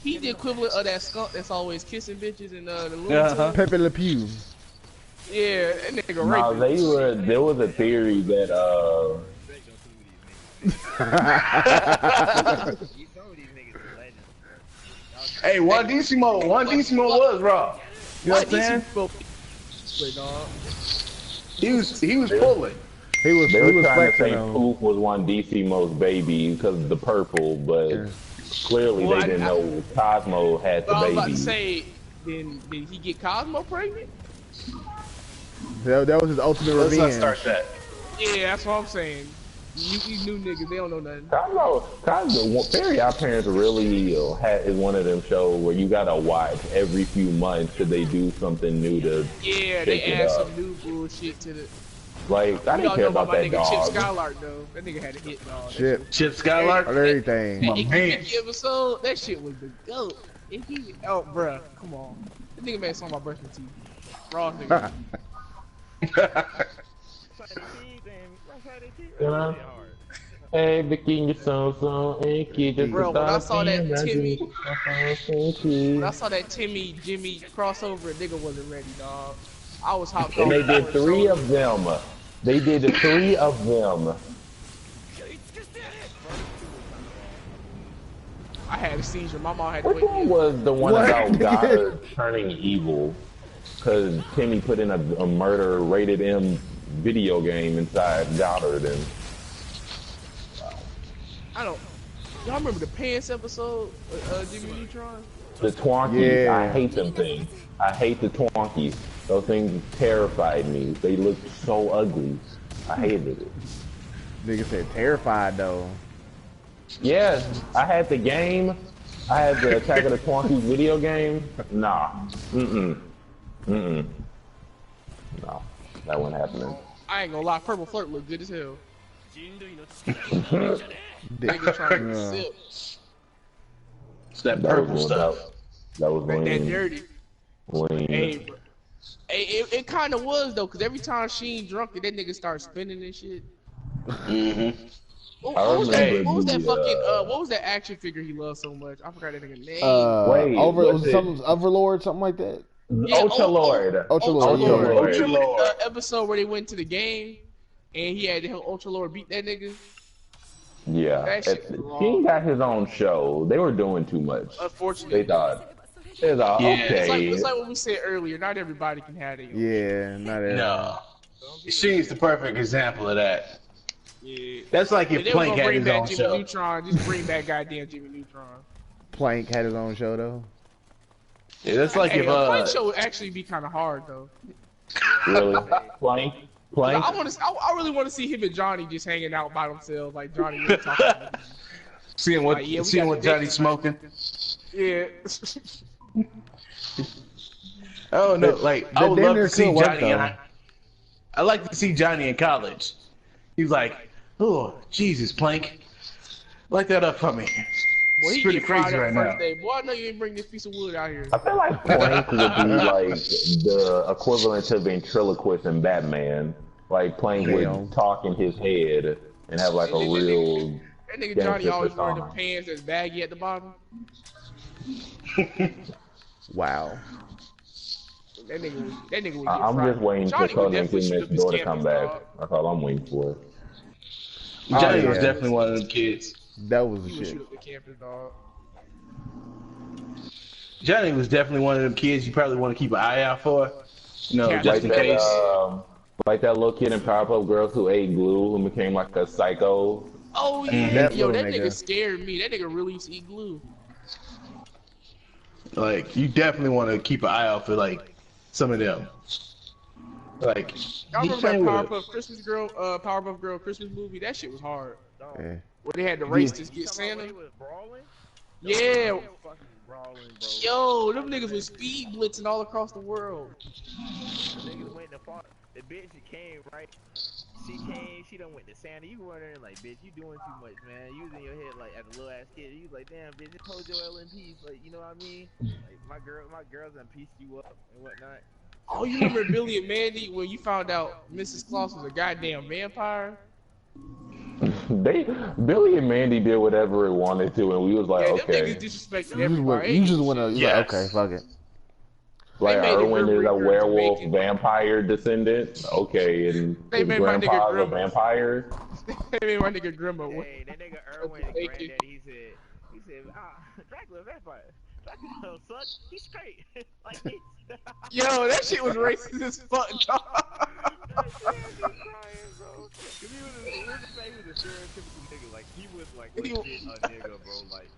He the equivalent of that skunk that's always kissing bitches in the Looney Tunes. Pepe Le Pew. Yeah, that nigga No, there was a theory that Hey, Wandissimo was raw. You know what I'm saying? He was pulling. They were trying to say Poof was Wandissimo's baby because of the purple, but clearly they didn't know Cosmo had the baby. I was about to say, did he get Cosmo pregnant? That was his ultimate revenge. Let's not start that. Yeah, that's what I'm saying. You new niggas, they don't know nothing. Cosmo, Fairy Godparents really is one of them shows where you gotta watch every few months till they do something new to they add some new bullshit to the. Like, I didn't care about that dog. Chip Skylark though. That nigga had a hit dog. Chip Skylark? Everything. My man. Episode, that shit was the goat. Oh, bruh, come on. That nigga made some of my brushing teeth. Raw nigga. Hey, Vicky, you're so icky. Just Bro, when I saw that Timmy, when I And saw that Timmy Jimmy crossover, a nigga wasn't ready, dog. I was hopped off they did before it 3 of showed. them. They did 3 of them. I had a seizure. My mom had to Which wake one me up. was the one What? about Goddard turning evil? Because Timmy put in a murder rated M video game inside Goddard, and I don't. Y'all remember the Pants episode of Jimmy Neutron? the Twonkies. I Yeah. hate them things. I hate the Twonkies. Those things terrified me. They looked so ugly. I hated it. Nigga said terrified though. Yeah, I had the game. I had the Attack of the Twonkies video game. Nah. Mm-mm. Mm-mm. No. That wasn't happening. I ain't gonna lie, Purple Flirt looked good as hell. Nigga trying to sip. It's that That purple was stuff. That was That lean. dirty. Lean. Hey, bro. Hey, it kind of was though, cause every time Sheen drunk, that nigga started spinning and shit. Mm-hmm. What, I what was that? remember What was that the, fucking? What was that action figure he loved so much? I forgot that nigga name. Wait, was was it- some Overlord, something like that. Yeah, Ultra Lord. Ultra Lord, Ultra yeah. Lord. Ultra You remember Lord. the episode where they went to the game and he had the Ultra Lord beat that nigga? Yeah. That shit was wrong. He got his own show. They were doing too much. Unfortunately. They thought okay. It's like what we said earlier. Not everybody can have it. Yeah, not that. No. She's the perfect example of that. Yeah. That's like if If they were Plank gonna had bring his back own Jimmy show. Neutron, just bring back goddamn Jimmy Neutron. Plank had his own show though. Yeah, that's like Hey, if a Plank show would actually be kind of hard though. Really? Plank? Plank? I really want to see him and Johnny just hanging out by themselves, like Johnny really talking. To them. seeing Like, yeah, we got what the Johnny's dick. smoking. Yeah. Oh no, like I would damn love near to see could work, Johnny. though. I like to see Johnny in college. He's like, oh Jesus, Plank, light that up for me. Boy, It's he pretty get fired crazy up right first now. day. Boy, I know you ain't bring this piece of wood out here. I feel like Plank would be like the equivalent to ventriloquist in Batman. Like Plank Damn. would talk in his head and have like a real. That nigga Johnny gangster always wearing the persona. pants that's baggy at the bottom. Wow. That nigga would get I'm fried. just waiting for Johnny would Conan definitely shoot up next his door to come campus, back. dog. That's all I'm waiting for. Johnny yeah. was definitely one of them kids. That was the He would shit. shoot up the campus, dog. Johnny was definitely one of them kids you probably want to keep an eye out for. You know, Yeah, just in Like that, case. like that little kid in Powerpuff Girls who ate glue and became like a psycho. Oh yeah, That yo, little that nigga. nigga scared me. That nigga really used to eat glue. Like, you definitely want to keep an eye out for like some of them. Like, Y'all he remember that playing with Powerpuff Girl Christmas movie? That shit was hard. Yeah. Where they had the race to get Santa. Yeah, yo, them niggas was speed blitzing all across the world. Niggas went to far. The bitch that came, right? She came, she done went to Santa. You were there like, bitch, you doing too much, man. You was in your head like as a little ass kid. You was like, damn, bitch, just hold your L in peace. Like, you know what I mean? Like, my girls done pieced you up and whatnot. Oh, you remember Billy and Mandy when you found out Mrs. Claus was a goddamn vampire? Billy and Mandy did whatever it wanted to, and we was like, Yeah, them okay. niggas disrespected You everybody. just went to, Yes. like, okay, fuck it. Like They made it Erwin Grim is a Reaper werewolf Jamaican. vampire descendant. Okay, and They his made my nigga grandpa's a Grim. vampire. I mean, my nigga Grimmo. Hey, that nigga Erwin and Jamaican. granddaddy, he said, Dracula a vampire. Dracula suck. He's straight. Like, he's Yo, that shit was racist as fuck, dog. crying, bro. 'Cause he was a stereotypical nigga. Like, he was like legit a nigga, bro. Like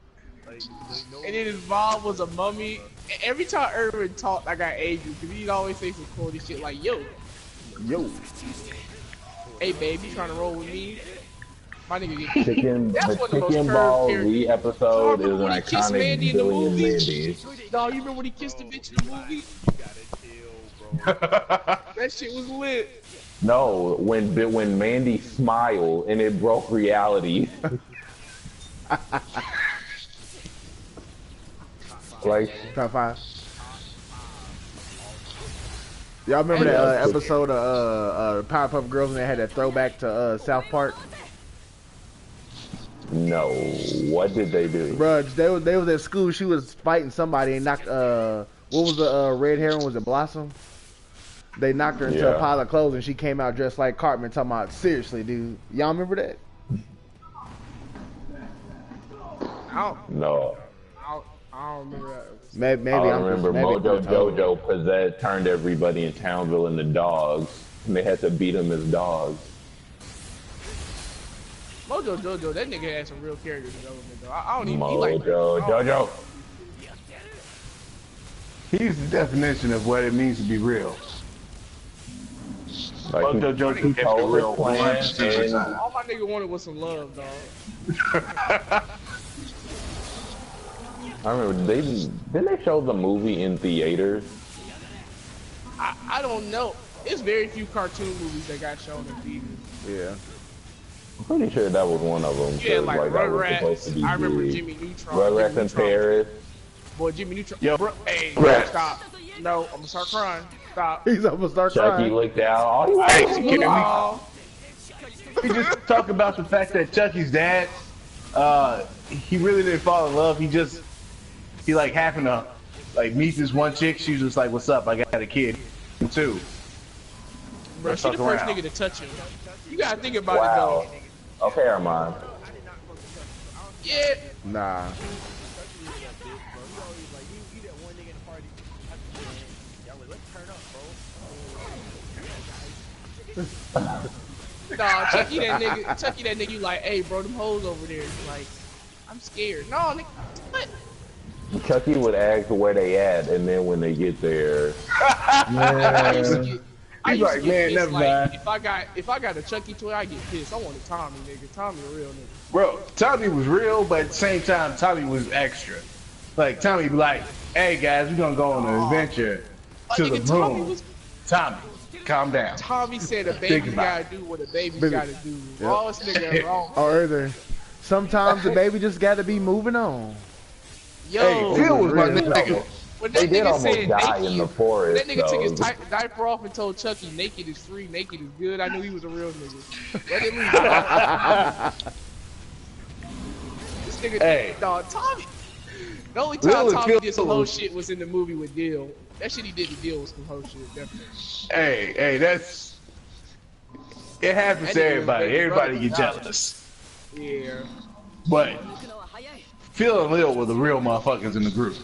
no. And then his mom was a mummy. And every time Irvin talked, I got angry because he'd always say some corny shit like, yo, hey babe, you trying to roll with me? My nigga get Chicken, That's the one of the most Chicken curved Ball characters. Lee episode is Remember an when he kissed Mandy iconic in the Billy and movie? Mandy. Dog, you remember when he kissed the bitch in the movie? You gotta chill, bro. That shit was lit. No, when Mandy smiled and it broke reality. Like, Top 5. Y'all remember that episode of Powerpuff Girls and they had that throwback to South Park? No. What did they do? Bruh, they was at school. She was fighting somebody and knocked what was the red herring? Was it Blossom? They knocked her into a pile of clothes and she came out dressed like Cartman. Talking about seriously, dude. Y'all remember that? No. I don't remember that. Maybe I remember Mojo Jojo turned everybody in Townville into dogs, and they had to beat them as dogs. Mojo Jojo, that nigga had some real character development though. I don't even Mojo Jojo. He's the definition of what it means to be real. Like Mojo Jojo told real plan, and all my nigga wanted was some love, dog. I remember didn't they show the movie in theaters? I don't know. It's very few cartoon movies that got shown in theaters. Yeah. I'm pretty sure that was one of them. Yeah, like that was supposed to Rugrats. be I remember big. Jimmy Neutron. Rugrats in Paris. Boy, Jimmy Neutron. Yo, hey, Right. stop. No, I'm gonna start crying. Stop. He's almost start Chucky crying. looked out. All he Hey, wanted can was we just talk about the fact that Chucky's dad, he really didn't fall in love. He like happened to like meet this one chick. She was just like, "What's up? I got a kid too." Bro, she the first nigga to touch him. You gotta think about wow. it though. Okay, Armand. Yeah. Nah. Nah, Chucky that nigga, you like, hey bro, them hoes over there. Like, I'm scared. No, nigga, what? Chucky would ask where they at, and then when they get there, I used to get like, man, pissed. never Like, mind. if I got a Chucky toy, I get pissed. I wanted Tommy, nigga. Tommy a real nigga. Bro, Tommy was real, but at the same time, Tommy was extra. Like Tommy be like, "Hey guys, we're gonna go on an adventure to the moon." Tommy, calm down. Tommy said a baby gotta do what a baby gotta do. Oh, this nigga wrong. Or either sometimes the baby just gotta be moving on. Yo, Hey, Phil was my real. nigga. when they that did nigga almost said die naked, in the forest. that nigga took his though. diaper off and told Chucky, naked is free, naked is good. I knew he was a real nigga. Let him leave. This nigga, Hey. dog, Tommy. The only Will time and Tommy Phil did some hoe was- shit was in the movie with Dill. That shit he did to Dill was some hoe shit, definitely. Hey, that's it happens That to nigga everybody. was Everybody baby get brother. jealous. Yeah. But Phil and Lil were the real motherfuckers in the group.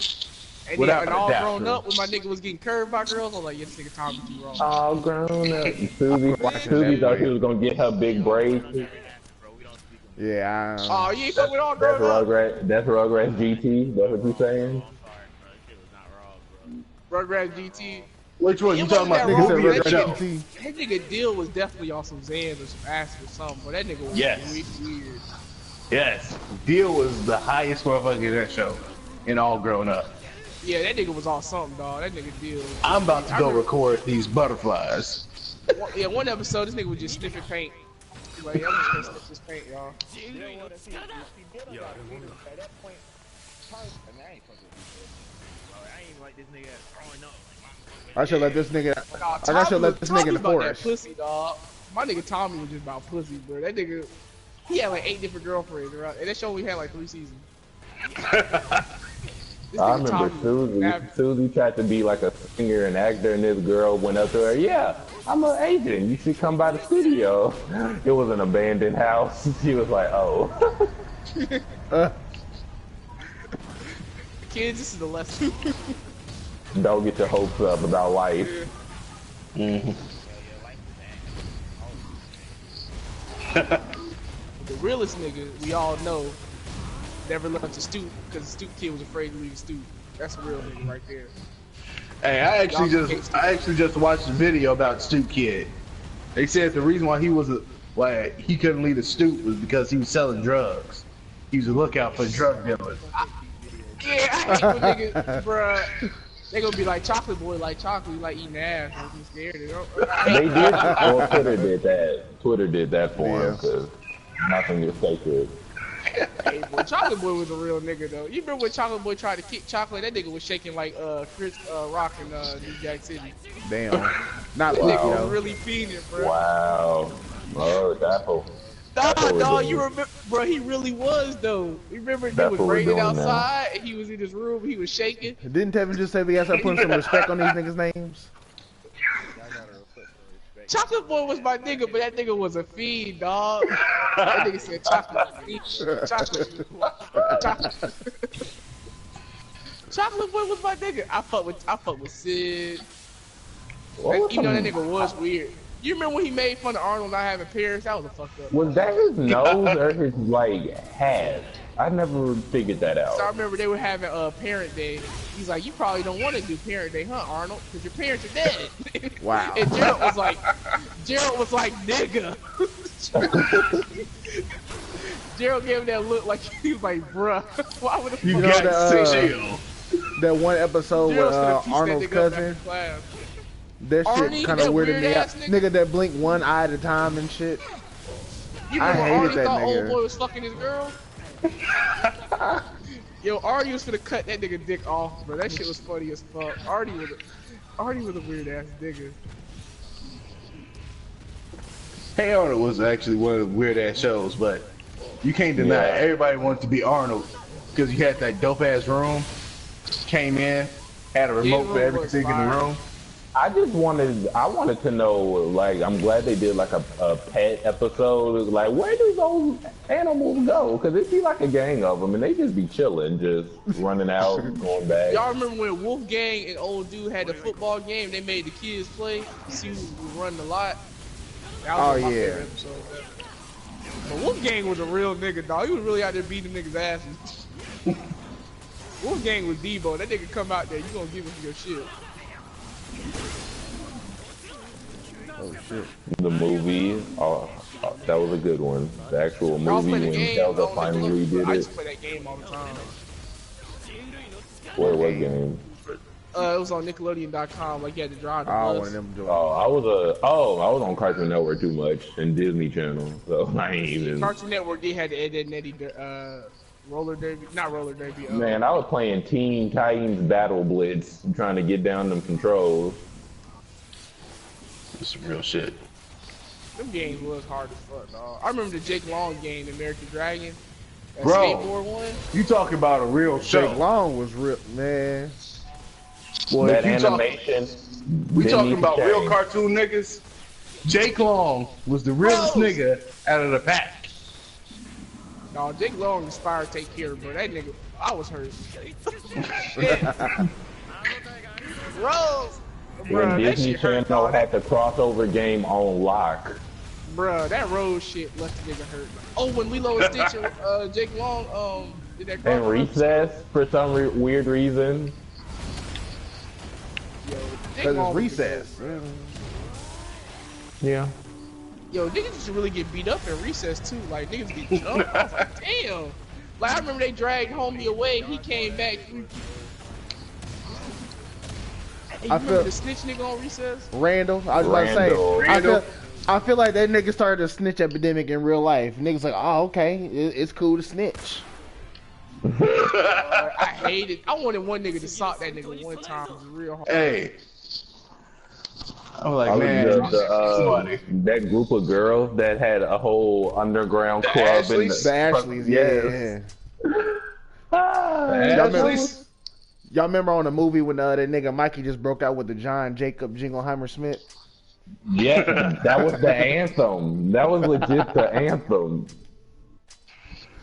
And, Without and a all doubt, grown bro. up when my nigga was getting curved by girls, I was like, yeah, this nigga Tommy too wrong. All grown up. Susie thought she was gonna get her big braid. Yeah. Oh, you ain't fuck with all That's grown up? Rugrats. That's Rugrats GT. That's what you saying? Rugrats GT. Which one? You It talking about the wasn't movie or that the wrong. show? That nigga Dill was definitely on some Xans or some acid or something, but that nigga was Yes. weird. Yes. Deal was the highest motherfucker in that show. In all grown up. Yeah, that nigga was on something, dog. That nigga Dill. I'm about to go record these butterflies. One episode, this nigga was just sniffing paint. He's like, yeah, I'm just gonna sniff this paint, y'all. I should let this nigga. Nah, I should let this nigga in the about that forest. pussy, dog. My nigga Tommy was just about pussy, bro. That nigga, he had like 8 different girlfriends, right? And that show only had like 3 seasons. This I nigga remember Tommy was Susie. average. Susie tried to be like a singer and actor, and this girl went up to her. Yeah, I'm an agent. You should come by the studio. It was an abandoned house. She was like, oh. Kids, this is the lesson. Don't get your hopes up about life. Mm-hmm. The realest nigga, we all know, never left the stoop because the stoop kid was afraid to leave the stoop. That's a real nigga right there. Hey, I actually just watched a video about Stoop Kid. They said the reason why he couldn't leave the stoop was because he was selling drugs. He was a lookout for drug dealers. Yeah, I hate when niggas, bruh. They gonna be like chocolate boy, like chocolate, like eating ass. Like, you scared of it. They did. Well, Twitter did that. Twitter did that for him because nothing is sacred. Hey, boy, Chocolate Boy was a real nigga though. You remember when Chocolate Boy tried to kick Chocolate? That nigga was shaking like Chris Rock in New Jack City. Damn. Not That wow. nigga was really fiending, bro. Wow. Oh, Dapple. Nah, you remember? Bro, he really was though. Remember, That's it was what we're raining doing now. outside, and he was in his room. He was shaking. Didn't Tevin just say we gotta start putting some respect on these niggas' names? Y'all gotta put some respect. Chocolate Boy was my nigga, but that nigga was a fiend, dog. That nigga said chocolate. Chocolate. Chocolate. Chocolate Boy was my nigga. I fuck with Sid. Even though that nigga was weird. You remember when he made fun of Arnold not having parents? That was a fucked up. Was that his nose or his like hat? I never figured that out. So I remember they were having a parent day. He's like, you probably don't want to do parent day, huh, Arnold? Because your parents are dead. Wow. And Gerald was like, nigga. Gerald gave him that look like he was like, bruh, why would the fuck You got that one episode with Arnold's cousin? That shit kind of weirded me out. Nigga that blinked one eye at a time and shit. You I remember hated Arnie that thought nigga. old boy was fucking his girl? Yo, Arnie was finna cut that nigga dick off, bro. That shit was funny as fuck. Arnie was a weird ass nigga. Hey Arnold was actually one of the weird ass shows, but you can't deny it. Everybody wanted to be Arnold because you had that dope ass room. Came in, had a remote for everything in the room. I wanted to know, like, I'm glad they did like a pet episode. Like, where do those animals go? Because it'd be like a gang of them, and they just be chilling, just running out, going back. Y'all remember when Wolfgang and old dude had the football game? They made the kids play, see who was running a lot. That was my favorite episode. But Wolfgang was a real nigga, dog. He was really out there beating niggas' asses. Wolfgang was Debo. That nigga come out there, you gonna give him your shit. Oh shit. The movie, that was a good one. The actual movie when Zelda finally redid it. I used to play that game all the time. What game? It was on Nickelodeon.com. Like you had to drive the Oh, bus. one of them joints. I was on Cartoon Network too much and Disney Channel, so I ain't even. Cartoon Network, they had the Ed, Edd and Eddy roller derby, not roller derby. Man, I was playing Teen Titans Battle Blitz, trying to get down them controls. It's some real shit. Them games was hard as fuck, dog. I remember the Jake Long game, American Dragon. That Bro, skateboard one. You talking about a real show? Jake Long was real, man. Boy, That if you animation. we didn't talking need to about real change. cartoon niggas. Jake Long was the realest nigga out of the pack. No, Jake Long inspired to take care of, bro. That nigga, I was hurt. Rose! When Bruh, that Disney shit hurt, Channel dog. had the crossover game on lock. Bruh, that Rose shit left the nigga hurt. Oh, when Lilo and Stitch and Jake Long did that And crossover Recess, for some weird reason. Yo, Jake Because Long it's was the recess. goat. Yeah. Yo, niggas used to really get beat up in recess too. Like niggas get jumped. I was like, damn. Like I remember they dragged homie away. He came back. Hey, you remember the snitch nigga on recess? Randall, I was about to say. I feel like that nigga started a snitch epidemic in real life. Niggas like, oh, okay, it's cool to snitch. I hated. I wanted one nigga to sock that nigga one time. It was real hard. Hey. I'm like, I man, that group of girls that had a whole underground club in The Ashleys, yeah. Y'all remember on the movie when that nigga Mikey just broke out with the John Jacob Jingleheimer Smith? Yeah, that was the anthem. That was legit the anthem.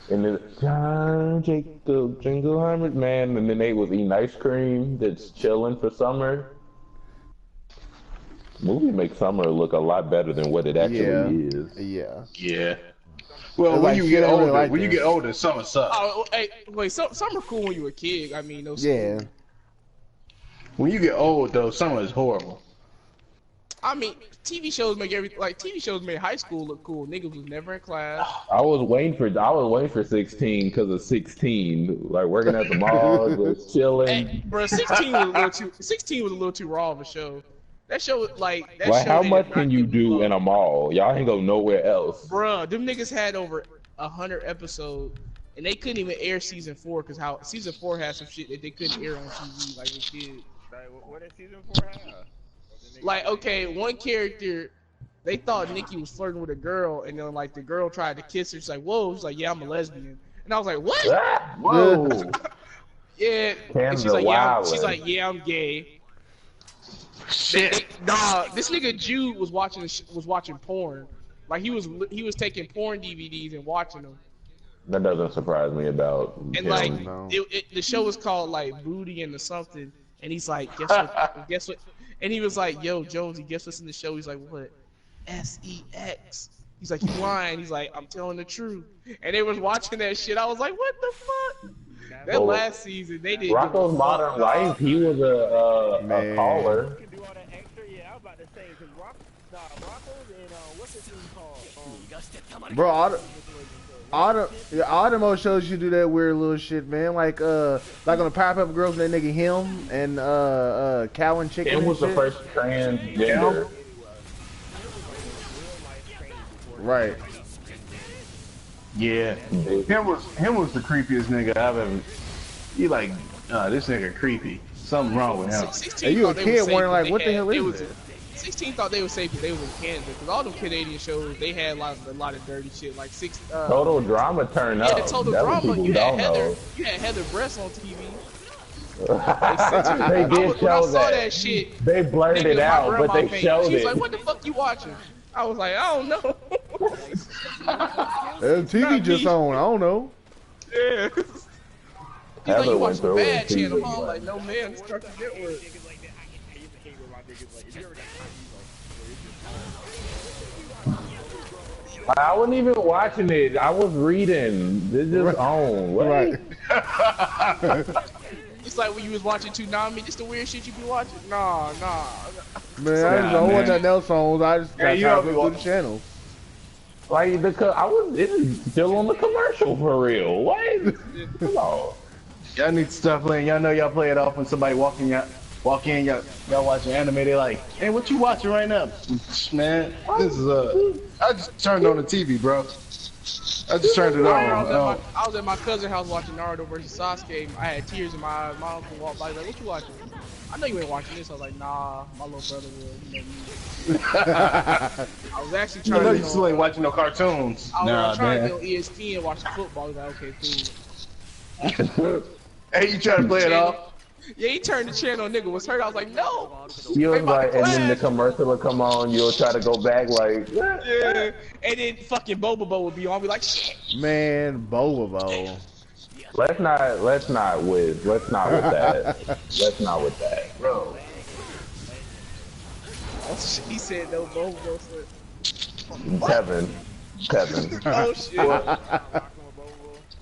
And then John Jacob Jingleheimer, man, and then they was eating ice cream that's chilling for summer. Movie makes summer look a lot better than what it actually is. Yeah. Yeah. Well, when like, you get older, like when you get older, summer sucks. Oh, hey, wait. Summer cool when you were a kid. I mean, no. Yeah. When you get old, though, summer is horrible. I mean, TV shows make TV shows made high school look cool. Niggas was never in class. I was waiting for 16 because of 16, like working at the mall, was chilling. Hey, bro, 16 was a little too raw of a show. That show, like, that Like, show how did much not can you give a do fuck. in a mall? Y'all ain't go nowhere else. Bruh, them niggas had over 100 episodes, and they couldn't even air season 4 because how season 4 had some shit that they couldn't air on TV like they did. Like, what did season 4 have? Like, okay, one character they thought Nikki was flirting with a girl, and then like the girl tried to kiss her. She's like, "Whoa!" She's like, "Yeah, I'm a lesbian." And I was like, "What?" Whoa. Yeah. And she's like, "Yeah." She's like, "Yeah, I'm gay." Shit. Nah, this nigga Jude was watching porn. Like he was taking porn DVDs and watching them. That doesn't surprise me about And him. like No. the show was called like Booty and the something, and he's like, guess what? Guess what? And he was like, "Yo, Jonesy, guess what's in the show?" He's like, "What?" SEX. He's like, "You lying?" He's like, "I'm telling the truth." And they was watching that shit. I was like, "What the fuck?" That last season, they did. Rocco's Modern Life, he was a caller. You can do all that extra. Yeah, I was about to say because Rocco's and what's his name called? Bro, all the most shows you do that weird little shit, man. Like on the Powerpuff Girls, that nigga him and Cow and Chicken. Him was the first transgender. Right. Yeah. Him was the creepiest nigga I've ever. He like, this nigga creepy. Something wrong with him. 16 And you a thought they kid was safe wondering like, because what the hell is it? 16 thought they were safe because they was in Canada. Because all them Canadian shows, they had a lot of dirty shit. Like Total Drama turned up. Yeah, the Total That's what Drama. people You had don't Heather. know. You had Heather Breast on TV. They did when I show saw that shit, They blurred nigga, it my out, but grandma they face. showed She was it. like, "What the fuck you watching?" I was like, "I don't know." TV just on. I don't know. Yeah. He's Heather like, "You went watching through Bad it, Channel?" too. I'm like, "No, man, it's Cartoon Network." Niggas like that. I used to hate with my niggas like if you ever got I wasn't even watching it. I was reading. This just on. What? Right. It's like when you was watching Toonami, just the weird shit you be watching. Nah. Man, I just don't want nothing else on. I just got you to don't go be through the channels. Like it is still on the commercial for real. What? Come on. Y'all need to stop playing. Y'all know y'all play it off when somebody walk in, y'all watching anime. They like, "Hey, what you watching right now?" Man, this is I just turned on the TV, bro. I just turned it on. I was at my cousin's house watching Naruto versus Sasuke. I had tears in my eyes. My uncle walked by, like, "What you watching?" "I know you ain't watching this." I was like, "Nah, my little brother will." You know me. I was actually I trying know to. you still ain't watching no cartoons. I was trying to man. get on ESPN and watch the football. I was like, "Okay, cool." Hey, you trying to play it off? Yeah, he turned the channel. Nigga was hurt. I was like, "No." You was like, and then the class. commercial would come on. You'll try to go back, like, Yeah. And then fucking Bobobo would be on. I'd be like, "Shit." Man, Bobo. let's not with that. Let's not with that, bro. He said no Bobobo. Kevin. Oh shit.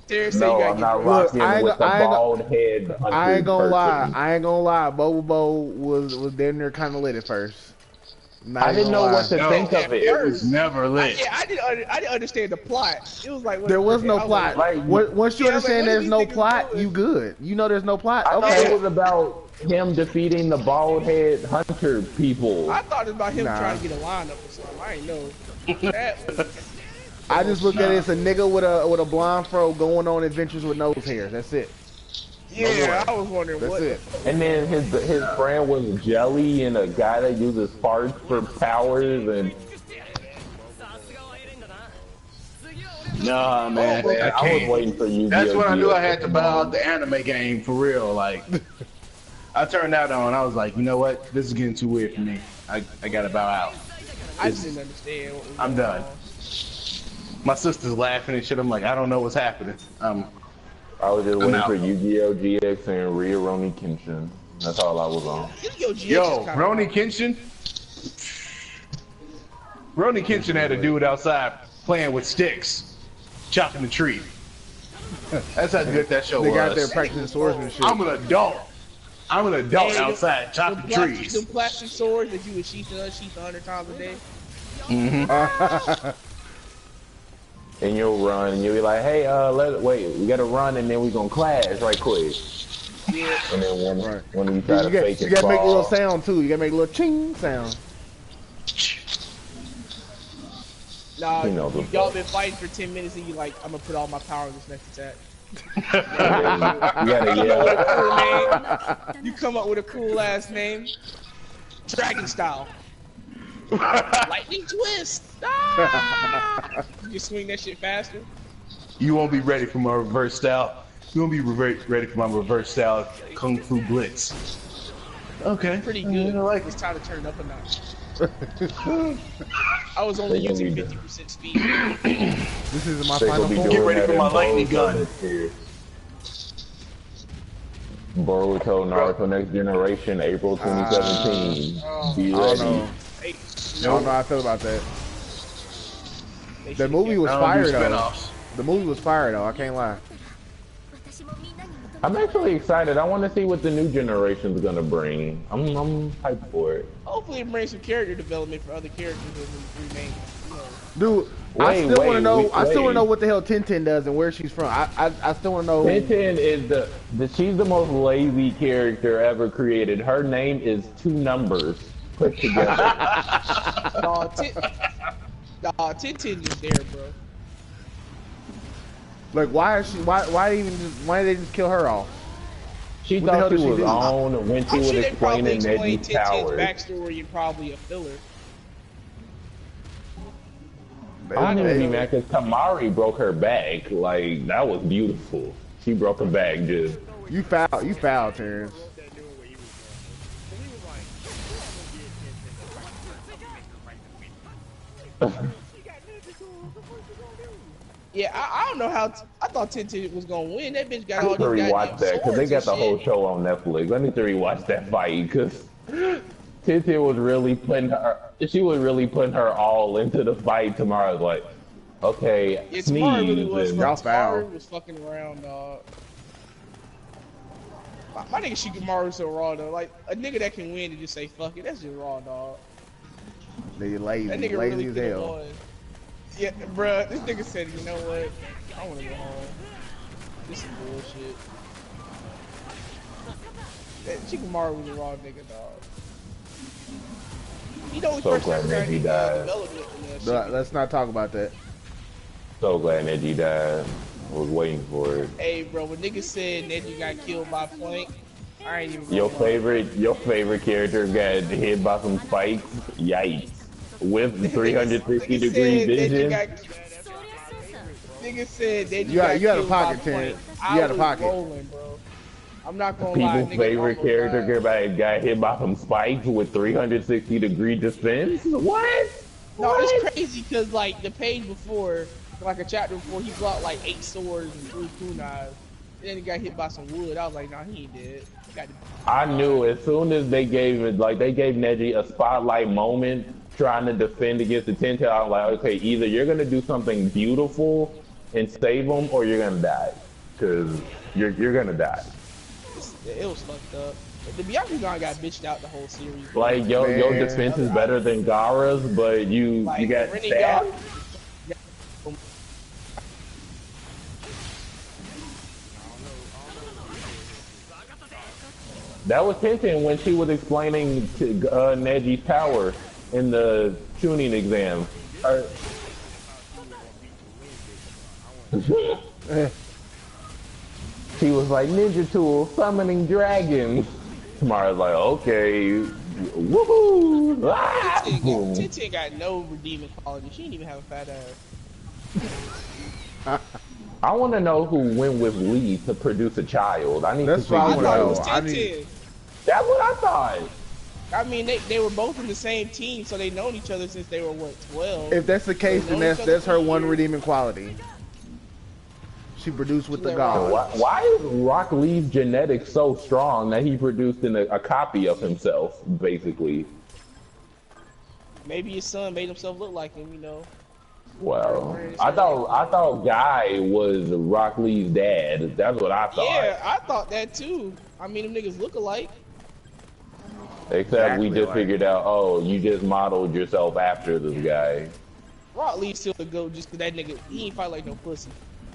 Seriously, No, you gotta I'm get not real. rocking I ain't with the gonna- I ain't bald head. I ain't gonna person. lie. Bobo was damn near kind of lit at first. I didn't know what to No, think of it. It was never lit. Yeah, I didn't understand the plot. It was like There was no plot. Like, Once you Yeah, I was like, understand what are there's these no niggas plot, doing? you good. You know there's no plot. I thought Okay. it was about him defeating the bald head hunter people. I thought it was about him Nah. trying to get a lineup or something. I didn't know. That was, I just look at it as a nigga with a blonde fro going on adventures with nose hairs. That's it. yeah, I was wondering That's what. it. And then his friend was Jelly and a guy that uses farts for powers and Nah, man. I I was can't. waiting for you. That's when I knew I had to buy out the anime game for real. Like, I turned that on. I was like, you know what? This is getting too weird for me. I gotta bow out. I just didn't understand. What was I'm going done. on. My sister's laughing and shit. I'm like, I don't know what's happening. I was just waiting out. for Yu-Gi-Oh! GX and Rurouni Kenshin. That's all I was on. Yo, GX Yo, is kinda Roni Kenshin. Roni Kenshin had a dude outside playing with sticks, chopping the tree. That's how good that show They was. got there practicing swordsmanship. I'm an adult. I'm an adult Hey, outside chopping them plastic, trees. them plastic swords that you would sheath 100 times a day. And you'll run and you'll be like, hey, wait, we gotta run and then we gonna clash right quick. Yeah. And then Right. when you try to fake You it, gotta make a little fall. sound too. You gotta make a little ching sound. Nah, He knows what's y'all up. been fighting for 10 minutes and you like, I'm gonna put all my power in this next attack. You gotta yell. Cool name. You come up with a cool ass name. Dragon style. Lightning twist! Ah! You can swing that shit faster. You won't be ready for my reverse style. You won't be ready for my reverse style Kung Fu Blitz. Okay. Pretty good. Like It's time to turn it up a notch. I was only using 50% speed. This is my final form. Get ready for my lightning gun. Boruto Naruto Next Generation, April 2017. Be I ready. don't know. I don't know how I feel about that. The movie was fire though. The movie was fire though. I can't lie. I'm actually excited. I want to see what the new generation's gonna bring. I'm hyped for it. Hopefully it brings some character development for other characters that remain. Dude, I still want to know. I still want to know what the hell Tintin does and where she's from. I still want to know. Tintin is she's the most lazy character ever created. Her name is 2 numbers put together. Tintin is there, bro. Like, why is she? Why did they just kill her off? She What the hell thought she did she was do? on when she was They probably explaining explained Neji's Tintin's powers. backstory and probably a filler. I didn't even mad because Tamari broke her back. Like, that was beautiful. She broke her back just. You foul, Terrence. Yeah, I don't know how. I thought Tintin was gonna win. That bitch got I all need to these rewatch goddamn that because they got swords the and whole shit. show on Netflix. I need to rewatch that fight because Tintin was really putting her. She was really putting her all into the fight. Tomorrow's like, okay, Yeah, sneeze. Tomorrow really was. and- Y'all foul. Tomorrow was fucking around, dog. My nigga Shikamaru so raw though. Like a nigga that can win and just say fuck it. That's just raw, dog. They lazy, That nigga lazy really as could have hell. won. Yeah, bruh, this nigga said, you know what? I wanna go home. This is bullshit. That Shikamaru was a raw nigga, dog. He the only So person glad that got Neji any died. development in that shit. Let's not talk about that. So glad Neji died. I was waiting for it. Hey, bro, when niggas said Neji got killed by Plank, I ain't even. Your gonna lie. favorite character got hit by some spikes. Yikes! With 360 degree vision. Nigga said Neji You had got a killed by pocket, Plank. Terrence. I You had a was pocket. rolling, bro. I'm not gonna lie. People's nigga favorite almost character died. got hit by some spikes with 360 degree defense. What? No, What? it's crazy because like the page before, like a chapter before, he blocked like 8 swords and 3 kunais. And then he got hit by some wood. I was like, nah, he ain't dead. He got I knew as soon as they gave Neji a spotlight moment trying to defend against the Tintin, I was like, okay, either you're gonna do something beautiful and save him, or you're gonna die, because you're gonna die. it was fucked up. The Byakugan got bitched out the whole series. Bro. Like your Man. defense is better than Gaara's, but you Like, got Rennie stabbed. That was Tintin when she was explaining to, Neji's power in the tuning exam. She was like, Ninja Tool, summoning dragons. Tomorrow's like, okay, woohoo! Ah! Tintin got no redeeming quality. She didn't even have a fat ass. I want to know who went with Lee to produce a child. I need That's to what I I figure wanna thought it out. was know. I Tintin. That's what I thought. I mean, they were both in the same team, so they known each other since they were, what, 12? If that's the case, then that's her one redeeming quality. She produced with the Yeah, gods. Why is Rock Lee's genetics so strong that he produced a copy of himself, basically? Maybe his son made himself look like him, you know. Well, I thought Guy was Rock Lee's dad. That's what I thought. Yeah, I thought that too. I mean, them niggas look alike. Except we Exactly just like- figured out, oh, you just modeled yourself after this guy. Rock Lee still a goat just 'cause that nigga, he ain't fight like no pussy.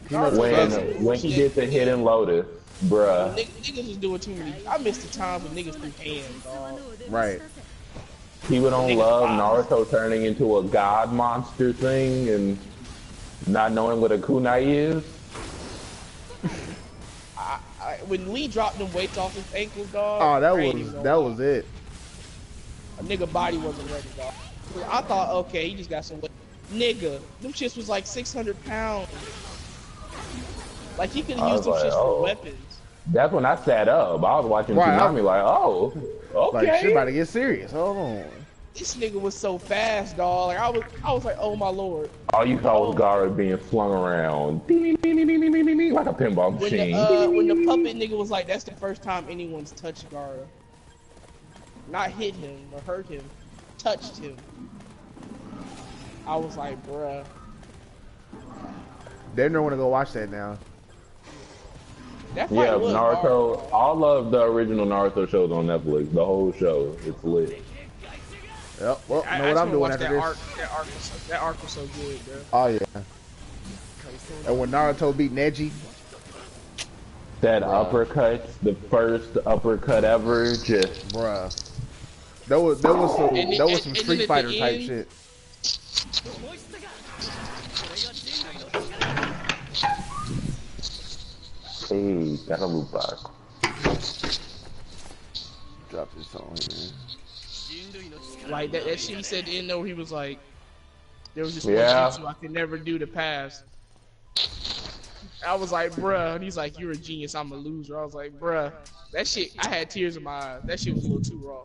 When he did the Hidden Lotus, bruh. Niggas was doing too many. I missed the times when niggas threw hands, dog. Right. People don't love Naruto turning into a god monster thing and not knowing what a kunai is. When Lee dropped them weights off his ankles, dog. Oh, I ain't even gonna lie. that was it. A nigga body wasn't ready, dog. I thought, okay, he just got some weight. Nigga, them shits was like 600 pounds. Like he could have I used was them like, shits for oh. weapons. That's when I sat up. I was watching Right, Tsunami like, oh, okay. Like shit about to get serious. Hold on. This nigga was so fast, dog. Like I was like, oh my lord. All you saw was Gara being flung around, ding, ding, ding, ding, ding, ding, ding, like a pinball machine. When the puppet nigga was like, that's the first time anyone's touched Gara. Not hit him or hurt him, touched him. I was like, bruh. They don't want to go watch that now. That fight Yeah, was Naruto. hard. All of the original Naruto shows on Netflix. The whole show. It's lit. Yep. Well, I know what I'm doing after that this. That arc was so good, bro. Oh yeah. And when Naruto beat Neji, That uppercut, the first uppercut ever, just bruh, that was some And that was some and Street then at Fighter the type end- shit. hey, gotta loop back. Drop this on here. Like that shit he said in there where he was like, there was this Yeah. one jutsu I could never do to pass. I was like, bruh. And he's like, you're a genius, I'm a loser. I was like, bruh. That shit, I had tears in my eyes. That shit was a little too raw.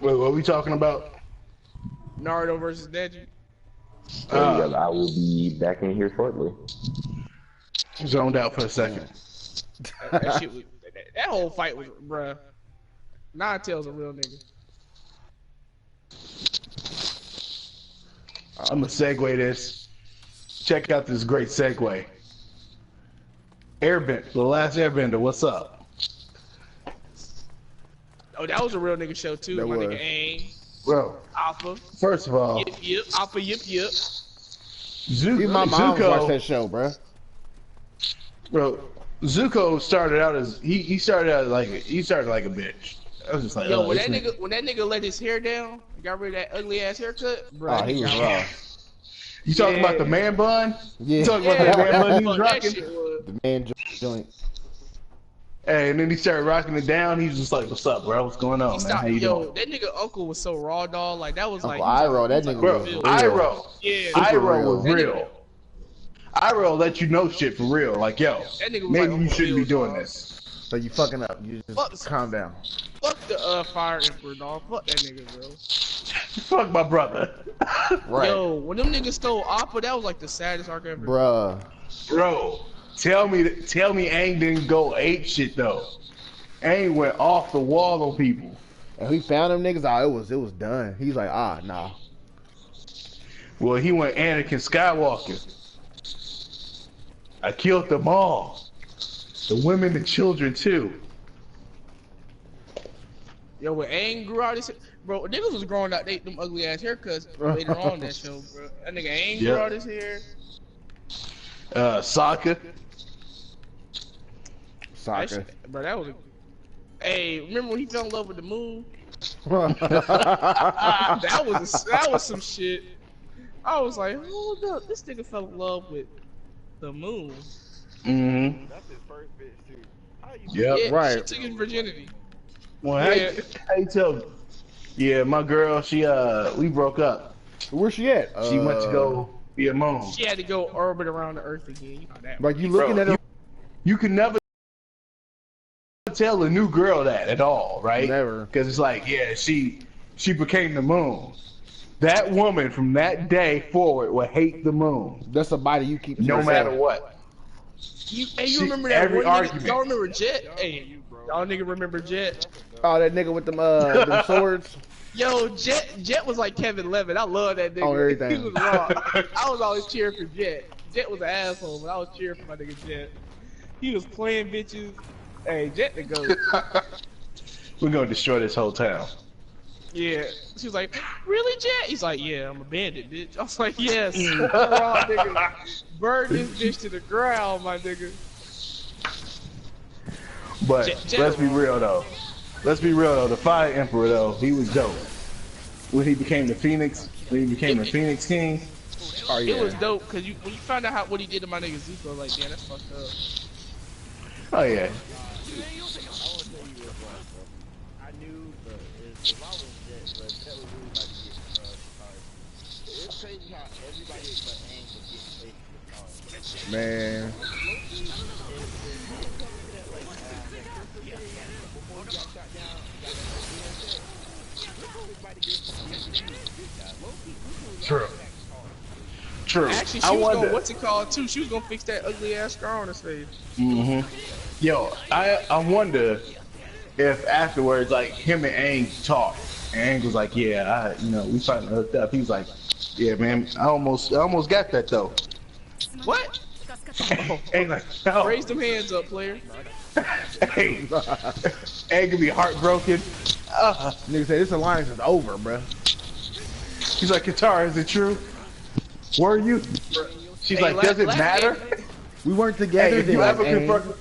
Wait, what are we talking about? Naruto versus Neji. Yeah, I will be back in here shortly. Zoned out for a second. That shit was, that whole fight was, bruh. Nine-Tail's a real nigga. I'm gonna segue this. Check out this great segue. Airbender, The Last Airbender, what's up? Oh, that was a real nigga show too. That My was. nigga Aang, Bro, Alpha, first of all, Yip, Alpha, Yip. Even my mom watched that show, bruh. bro, Zuko started out as he started like a bitch. I was just like, Yo, oh, when this that nigga let his hair down, got rid of that ugly ass haircut, bro. Oh, he was raw. You talking about the man bun? Yeah. You talking about the man bun he was Fuck, that rocking? shit was. The man joint. Hey, and then he started rocking it down. He was just like, "What's up, bro? What's going on, He man? stopped, How you yo, doing?" that nigga uncle was so raw, dog. Like that was like Uncle Iroh, that nigga Bro, was real. Iroh, yeah, Iroh was That nigga- real. Iroh let you know shit for real. Like, yo, That nigga was maybe like you Uncle shouldn't be Phil, doing dog. this. So you fucking up. You just Fuck. calm down. Fuck the Fire Emperor, dog. Fuck that nigga, bro. Fuck my brother, Right. Yo, when them niggas stole Appa, that was like the saddest arc ever. Bruh. bro. Tell me, Aang didn't go ape shit though. Aang went off the wall on people. And we found them niggas, it was done. He's like, nah. Well, he went Anakin Skywalker. I killed them all. The women and children too. Yo, when Aang grew out his bro, niggas was growing out them ugly ass haircuts later on in that show, bro. That nigga Aang grew Yep. out his hair. Sokka. That Soccer. shit, bro, that was a. Hey, remember when he fell in love with the moon? Ah, that was some shit. I was like, hold up, this nigga fell in love with the moon. Mm-hmm. That's his first bitch too. How you Yep. Yeah, right. she took his virginity. Well, Yeah. how you tell me? Yeah, my girl, we broke up. Where's she at? She went to go be a moon. She had to go orbit around the Earth again. You know that. Like you looking Bro, at her. You can never tell a new girl that at all, right? Never. Because it's like, yeah, she became the moon. That woman from that day forward will hate the moon, That's a body you keep to no yourself. matter what. You She- remember that every one argument. nigga? Y'all remember Jet? Hey, y'all nigga remember Jet? Oh, that nigga with them swords. Yo, Jet was like Kevin Levin. I love that nigga. Oh, everything. He was raw. I was always cheering for Jet. Jet was an asshole, but I was cheering for my nigga Jet. He was playing bitches. Hey, Jet the goat. We're gonna destroy this whole town. Yeah. She was like, really, Jet? He's like, yeah, I'm a bandit, bitch. I was like, yes. Raw nigga. Burn this bitch to the ground, my nigga. But Jet let's be wrong. real though. The Fire Emperor though, he was dope. When he became the Phoenix Phoenix King. Oh yeah. It was dope because when you found out what he did to my nigga Zuko, I was like, damn, that's fucked up. Oh yeah. I want to tell you what, bro. I knew, but if I was Jet, but Jet was really like crazy how everybody but Aang was getting placed in the stars. Man. Loki, if you can tell me that like that crystal thing before he got shot down, got that idea set. Look how everybody gets this guy. Loki was True. True. Actually, she was gonna, what's it called too? She was gonna fix that ugly ass scar on his face. Yo, I wonder if afterwards, like, him and Aang talked, and Aang was like, yeah, we finally hooked up. He was like, yeah, man, I almost got that though. What? Aang like, no. Raise them hands up, player. Aang could be heartbroken. Nigga say this alliance is over, bruh. He's like, Katara, is it true? Were you? She's like, does it matter? We weren't together. Hey, if you ever confront.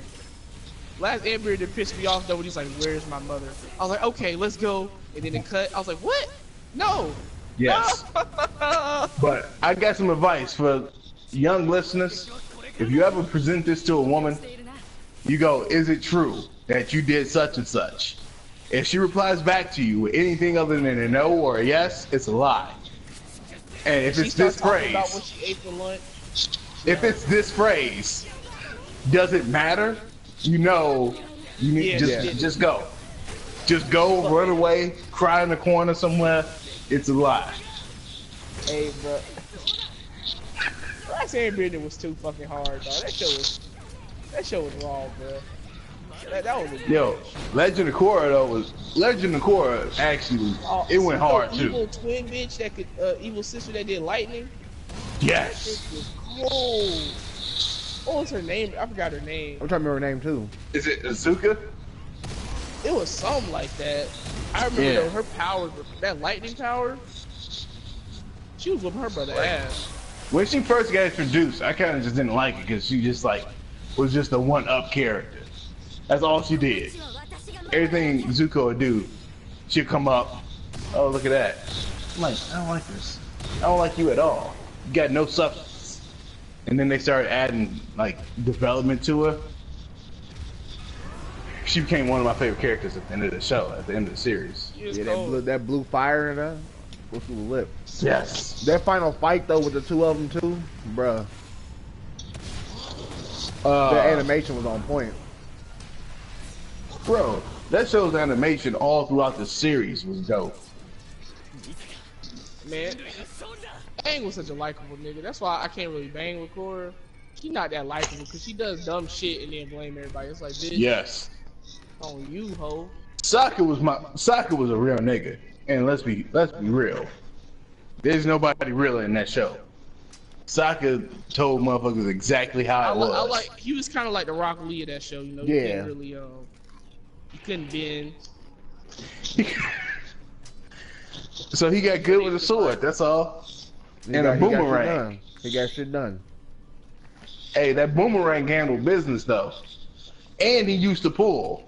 Last Emperor that pissed me off though when he's like, "Where's my mother?" I was like, "Okay, let's go." And then it cut. I was like, "What? No." Yes. But I got some advice for young listeners. If you ever present this to a woman, you go, "Is it true that you did such and such?" If she replies back to you with anything other than a no or a yes, it's a lie. And if it's this phrase, about what she ate for lunch. If it's this phrase, does it matter? You need just go. Just go, run away, cry in the corner somewhere. It's a lie. Hey, bro. Last Airbender was too fucking hard, dog. That show was wrong, bro. That was a Yo, Legend of Korra actually it went hard too. Evil twin bitch that could evil sister that did lightning. Yes. That was cold. What was her name? I forgot her name. I'm trying to remember her name too. Is it Azuka? It was something like that. I remember though, her power, that lightning power. She was whipping her brother ass. When she first got introduced, I kind of just didn't like it because she just like was just a one-up character. That's all she did. Everything Zuko would do, she'd come up. Oh, look at that. I'm like, I don't like this. I don't like you at all. You got no substance. And then they started adding like development to her. She became one of my favorite characters at the end of the show, at the end of the series. Yeah, that blue fire in her. What's the lip? Yes. That final fight though with the two of them too, bruh. The animation was on point. Bro, that show's animation all throughout the series was dope. Man, Aang was such a likable nigga. That's why I can't really bang with Korra. She's not that likable because she does dumb shit and then blame everybody. It's like, bitch, yes. On you, ho. Sokka was a real nigga, and let's be real. There's nobody real in that show. Sokka told motherfuckers exactly how it was. He was kind of like the Rock Lee of that show, you know. You can't really you couldn't bend. So he got good with a sword. That's all. And a boomerang. He got shit done. Hey, that boomerang handled business though, and he used to pull.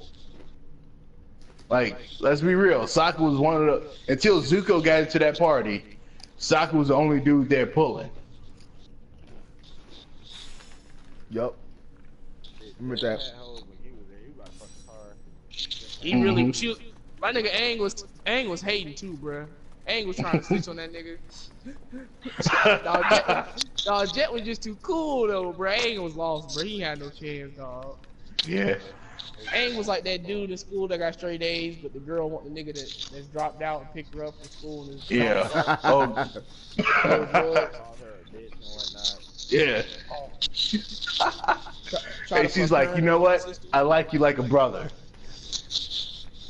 Like, let's be real. Sokka was one of the until Zuko got into that party. Sokka was the only dude there pulling. Yup. Remember that. He really, my nigga Aang was hating too, bruh. Aang was trying to snitch on that nigga. Dog, Jet was just too cool though, bruh. Aang was lost, bruh. He had no chance, dog. Yeah. Aang was like that dude in school that got straight A's, but the girl want the nigga that's dropped out and picked her up from school. And yeah. Oh. Yeah. Hey, she's like, you know what? I like you like a brother.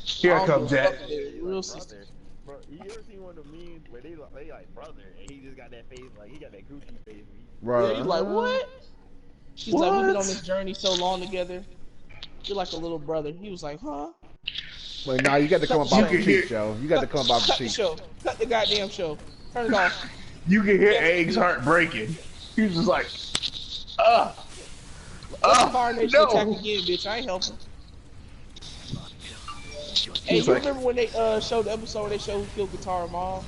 Here I come, Jet. Real sister. Bro, you ever seen one of the memes where they like brother, and he just got that face, like he got that Gucci face. Bro. Yeah, he's like, what? She's like, we've been on this journey so long together. You're like a little brother. He was like, huh? Wait, nah, you got to come up off the cheek, show. You got to come up off the cheek. Cut the goddamn show. Turn it off. You can hear Aang's heart breaking. He was just like, no. Attack again, bitch. I ain't helping. Hey, you remember when they showed the episode where they showed who killed Katara Mom?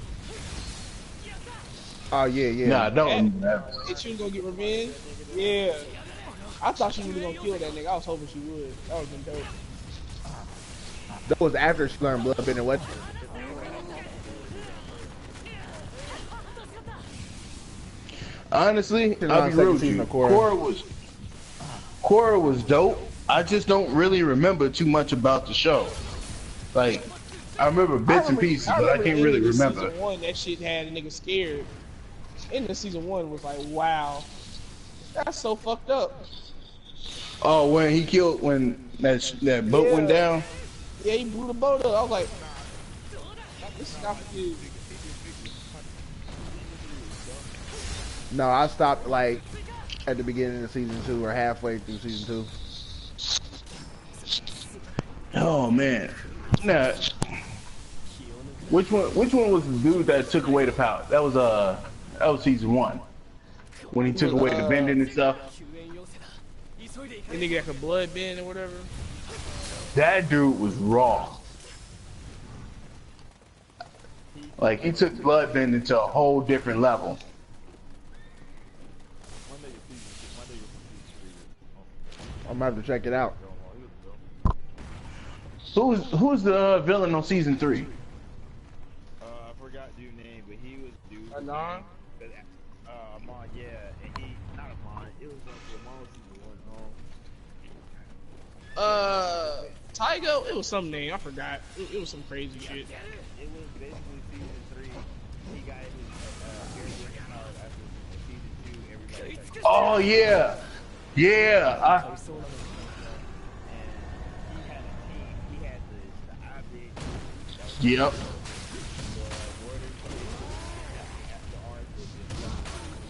Oh yeah. Nah, don't remember that. And she was gonna get revenge? Yeah. I thought she was gonna kill that nigga. I was hoping she would. That would've been dope. That was after she learned bloodbending what? Honestly, I'll be real with you. Korra was dope. I just don't really remember too much about the show. Like, I remember bits and pieces, but I can't really remember. Season 1, that shit had a nigga scared. In the season 1 was like, wow, that's so fucked up. Oh, when that boat went down. Yeah, he blew the boat up. I was like, this is not for you. No, I stopped like at the beginning of season 2 or halfway through season 2. Oh man. Nah. Which one was the dude that took away the power? That was season 1. When he took away the bending and stuff. The nigga that could blood bend or whatever. That dude was raw. Like, he took blood bending to a whole different level. I'm about to check it out. Who's the villain on season 3? I forgot dude's name, but he was dude. Anon? Amon, yeah, and he not Amon. It was Amon season 1. Tygo. It was some name. I forgot. It was some crazy shit. It was basically season 3. He got his after season 2. Everybody. Oh yeah, yeah. Yep.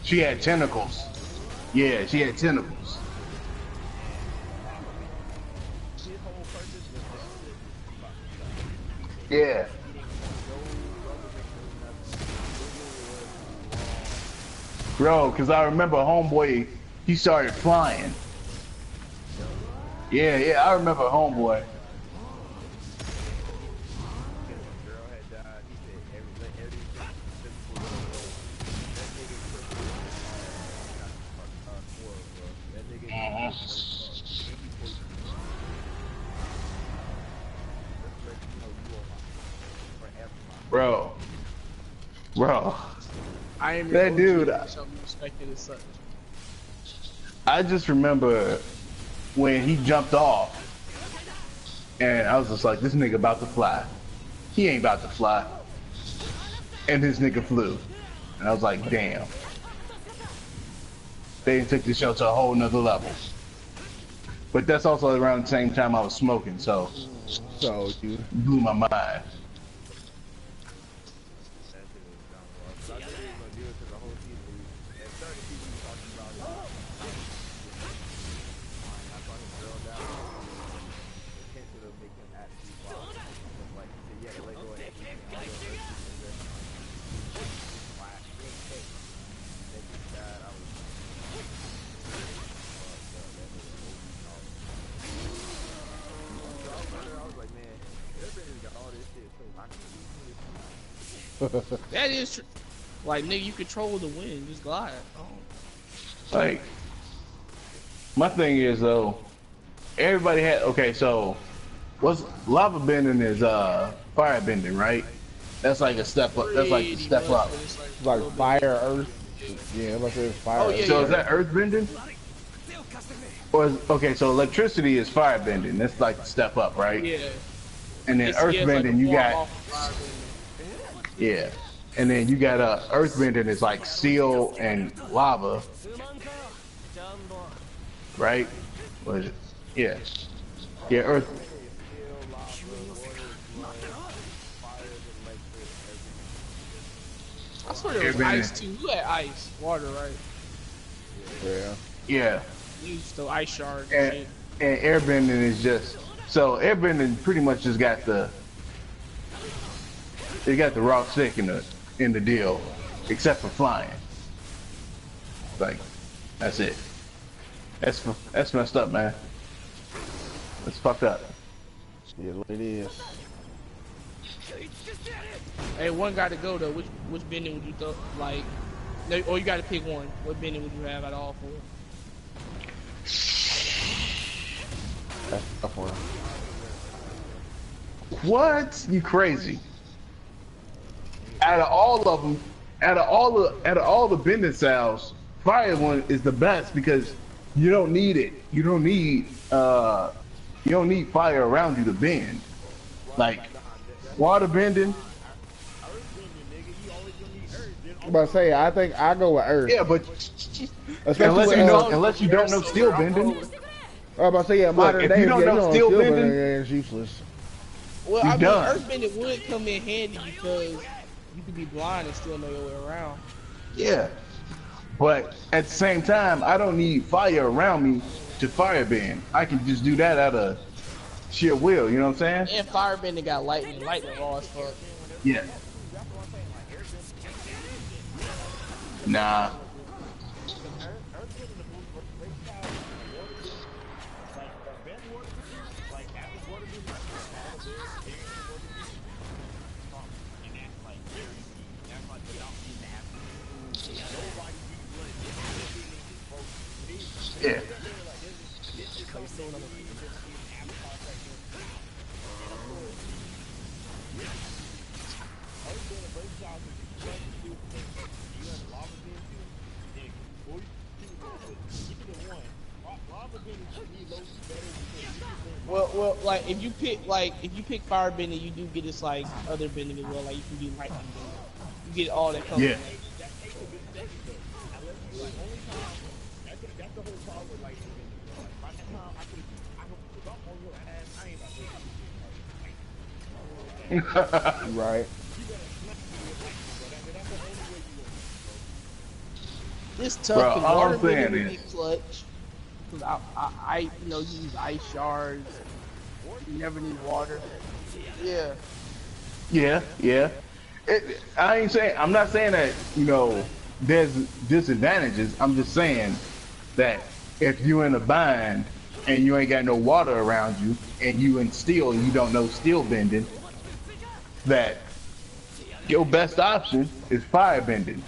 She had tentacles. Yeah, she had tentacles. Yeah. Bro, because I remember Homeboy, he started flying. Yeah, I remember Homeboy. Bro. I am that dude. Respected as such. I just remember when he jumped off, and I was just like, this nigga about to fly. He ain't about to fly. And this nigga flew. And I was like, damn. They took the show to a whole nother level. But that's also around the same time I was smoking, so you blew my mind. That is true. Like, nigga, you control the wind, just glide. Oh. Like, my thing is though, everybody had so what's lava bending is fire bending, right? That's like a step up. That's like a step up. like fire, earth. Yeah, let's say it's fire. Oh, yeah, so is that earth bending? Or so electricity is fire bending. That's like a step up, right? Yeah. And then earth bending, you got. Yeah, and then you got earthbending is like steel and lava, right? What is it? Yeah, earth. I swear there was ice too. You had ice, water, right? Yeah. You used to ice shards and airbending is just airbending pretty much just got the. They got the raw stick in the deal, except for flying. Like, that's it. That's messed up, man. That's fucked up. Yeah, it is. Hey, one got to go though. Which bending would you like? Or you got to pick one. What bending would you have out of all 4? That's a tough one. What? You crazy? Out of all of them, out of all the bending styles, fire one is the best because you don't need it. You don't need fire around you to bend. Like water bending. I'm about to say, I think I go with Earth. Yeah, but Especially unless you don't know steel bending. I'm about to say, yeah, modern if day, you don't know steel bending, it's useless. Well, You're I mean, done. earthbending would come in handy because you could be blind and still know your way around. Yeah. But at the same time, I don't need fire around me to firebend. I can just do that out of sheer will, you know what I'm saying? And firebending got lightning raw as fuck. Yeah. Nah. Yeah. Well, like if you pick firebending, you do get this like other bending as well. Like you can do lightning bending. You get all that comes. Yeah. Right. It's tough Bro, because all water I'm saying bending would be is- clutch. Because I use ice shards. You never need water. Yeah. Yeah, yeah. I'm not saying that, there's disadvantages. I'm just saying that if you're in a bind and you ain't got no water around you and you in steel and you don't know steel bending, that your best option is fire bending.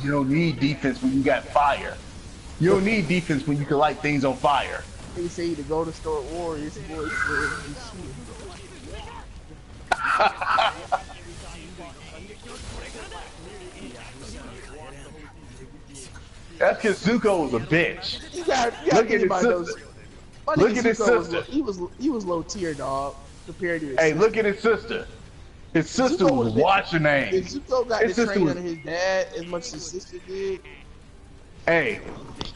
You don't need defense when you got fire. You don't need defense when you can light things on fire. They say the Golden State Warriors boy That's because Zuko was a bitch. You got Look at his those. sister. Look at his sister. He was low tier, dog, compared to his Hey, sister. look at his sister. His sister Zuko was was watching If names. Zuko got His to sister train was- under his dad as much as his sister did, Hey,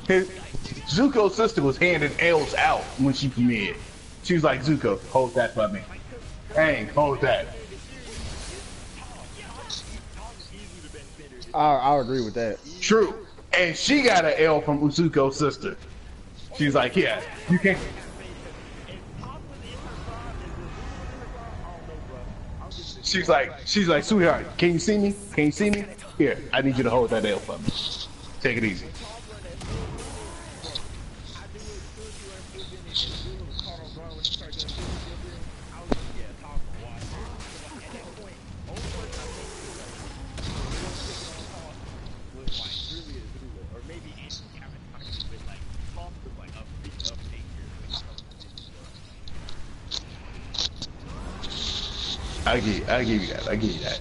Zuko's sister was handing L's out when she premiered. She was like, Zuko, hold that for me. Hey, hold that. I'll agree with that. True. And she got an L from Zuko's sister. She's like, yeah, you can't. She's like, sweetheart, can you see me? Can you see me? Here, I need you to hold that L for me. Take it easy. I give you that. I give you that.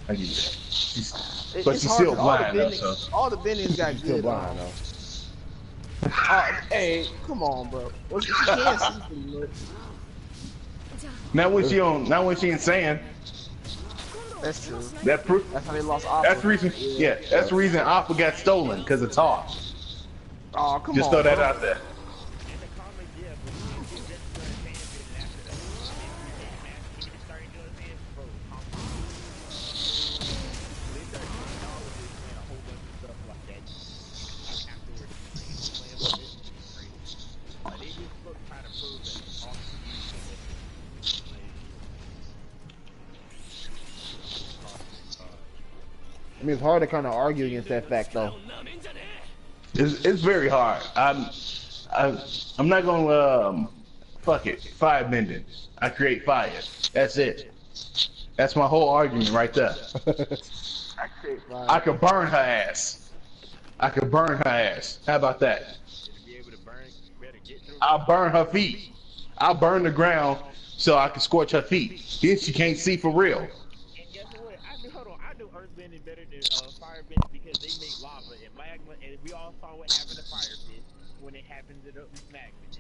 But it's she's hard still 'cause all the blind though, bendings- so. all the bendings got Still good. blind though. Hey, come on, bro. Well, she can't see pretty much. Not when she ain't saying. That's true. That proof. That's how they lost Opera. That's the reason. Yeah, that's the reason Alpha got stolen because of talk. Oh, come Just on. throw that bro. out there. I mean, it's hard to kind of argue against that fact though. It's very hard. I'm not gonna fuck it. Fire bending. I create fire. That's it. That's my whole argument right there. I create fire. I could burn her ass. I could burn her ass. How about that? I'll burn her feet. I'll burn the ground so I can scorch her feet. Then she can't see for real. And guess what? I firebending because they make lava and magma, and we all saw what happened to fire fish when it happened to the magma, nigga.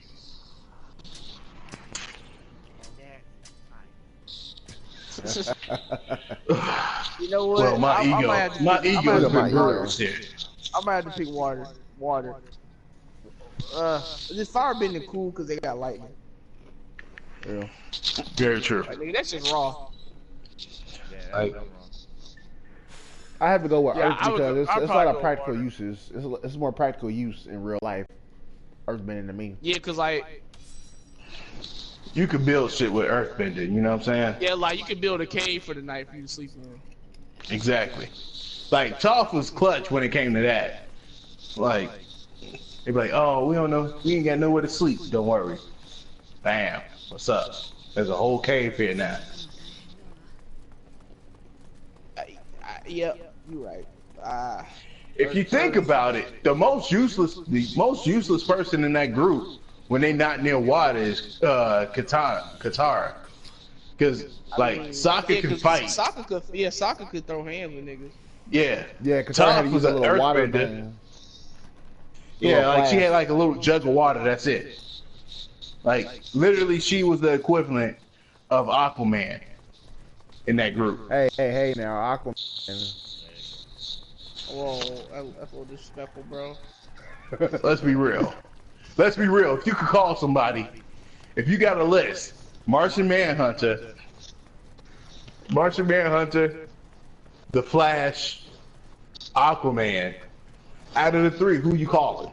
You know what? Well, my ego has been bruised here. I might have to pick water. Water. This firebending cool because they got lightning. Yeah. Very true. Like, nigga, that's just raw. Like, I have to go with Yeah, Earth because it's a lot probably of go practical water. uses. It's more practical use in real life. Earthbending to me. Yeah, cause like, you could build shit with earthbending, you know what I'm saying? yeah, like you can build a cave for the night for you to sleep in. Exactly. Like, Toph was clutch when it came to that. Like, they be like, oh, we don't know, we ain't got nowhere to sleep. Don't worry. Bam. What's up? There's a whole cave here now. Yeah, you're right. If you think about it, the most useless person in that group when they not near water is Katara. Because like Sokka can fight. Sokka could throw hands with niggas. Yeah. Yeah, Katara had to use a little water earthbender. thing. Yeah, like she had like a little jug of water, that's it. Like literally she was the equivalent of Aquaman in that group. Hey now, Aquaman. Whoa, that's a little disrespectful, bro. Let's be real. Let's be real. If you could call somebody, if you got a list, Martian Manhunter, The Flash, Aquaman, out of the three, who you calling?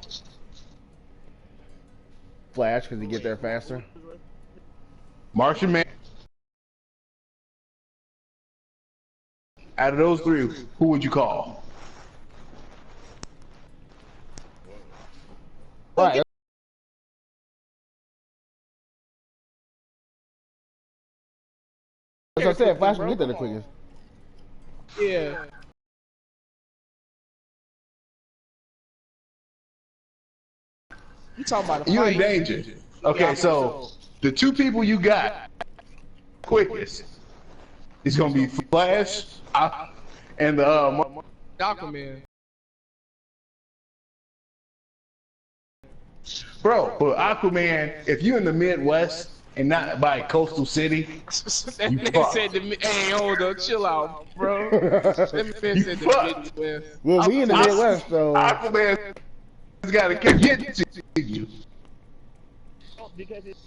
Flash, because he get there faster. Martian Man. Out of those three, who would you call? Right. As I said, Flash can get there the quickest. Yeah. You talking about a You fight? in danger. Okay, so the two people you got quickest is gonna be Flash and the Aquaman. bro. But Aquaman, if you in the Midwest and not by a coastal city, That you nigga fucked. said the hey, hold up, chill out, bro. That man said the fucked. Midwest. Well, we in the Midwest, so Aquaman has got to get to you. Because it's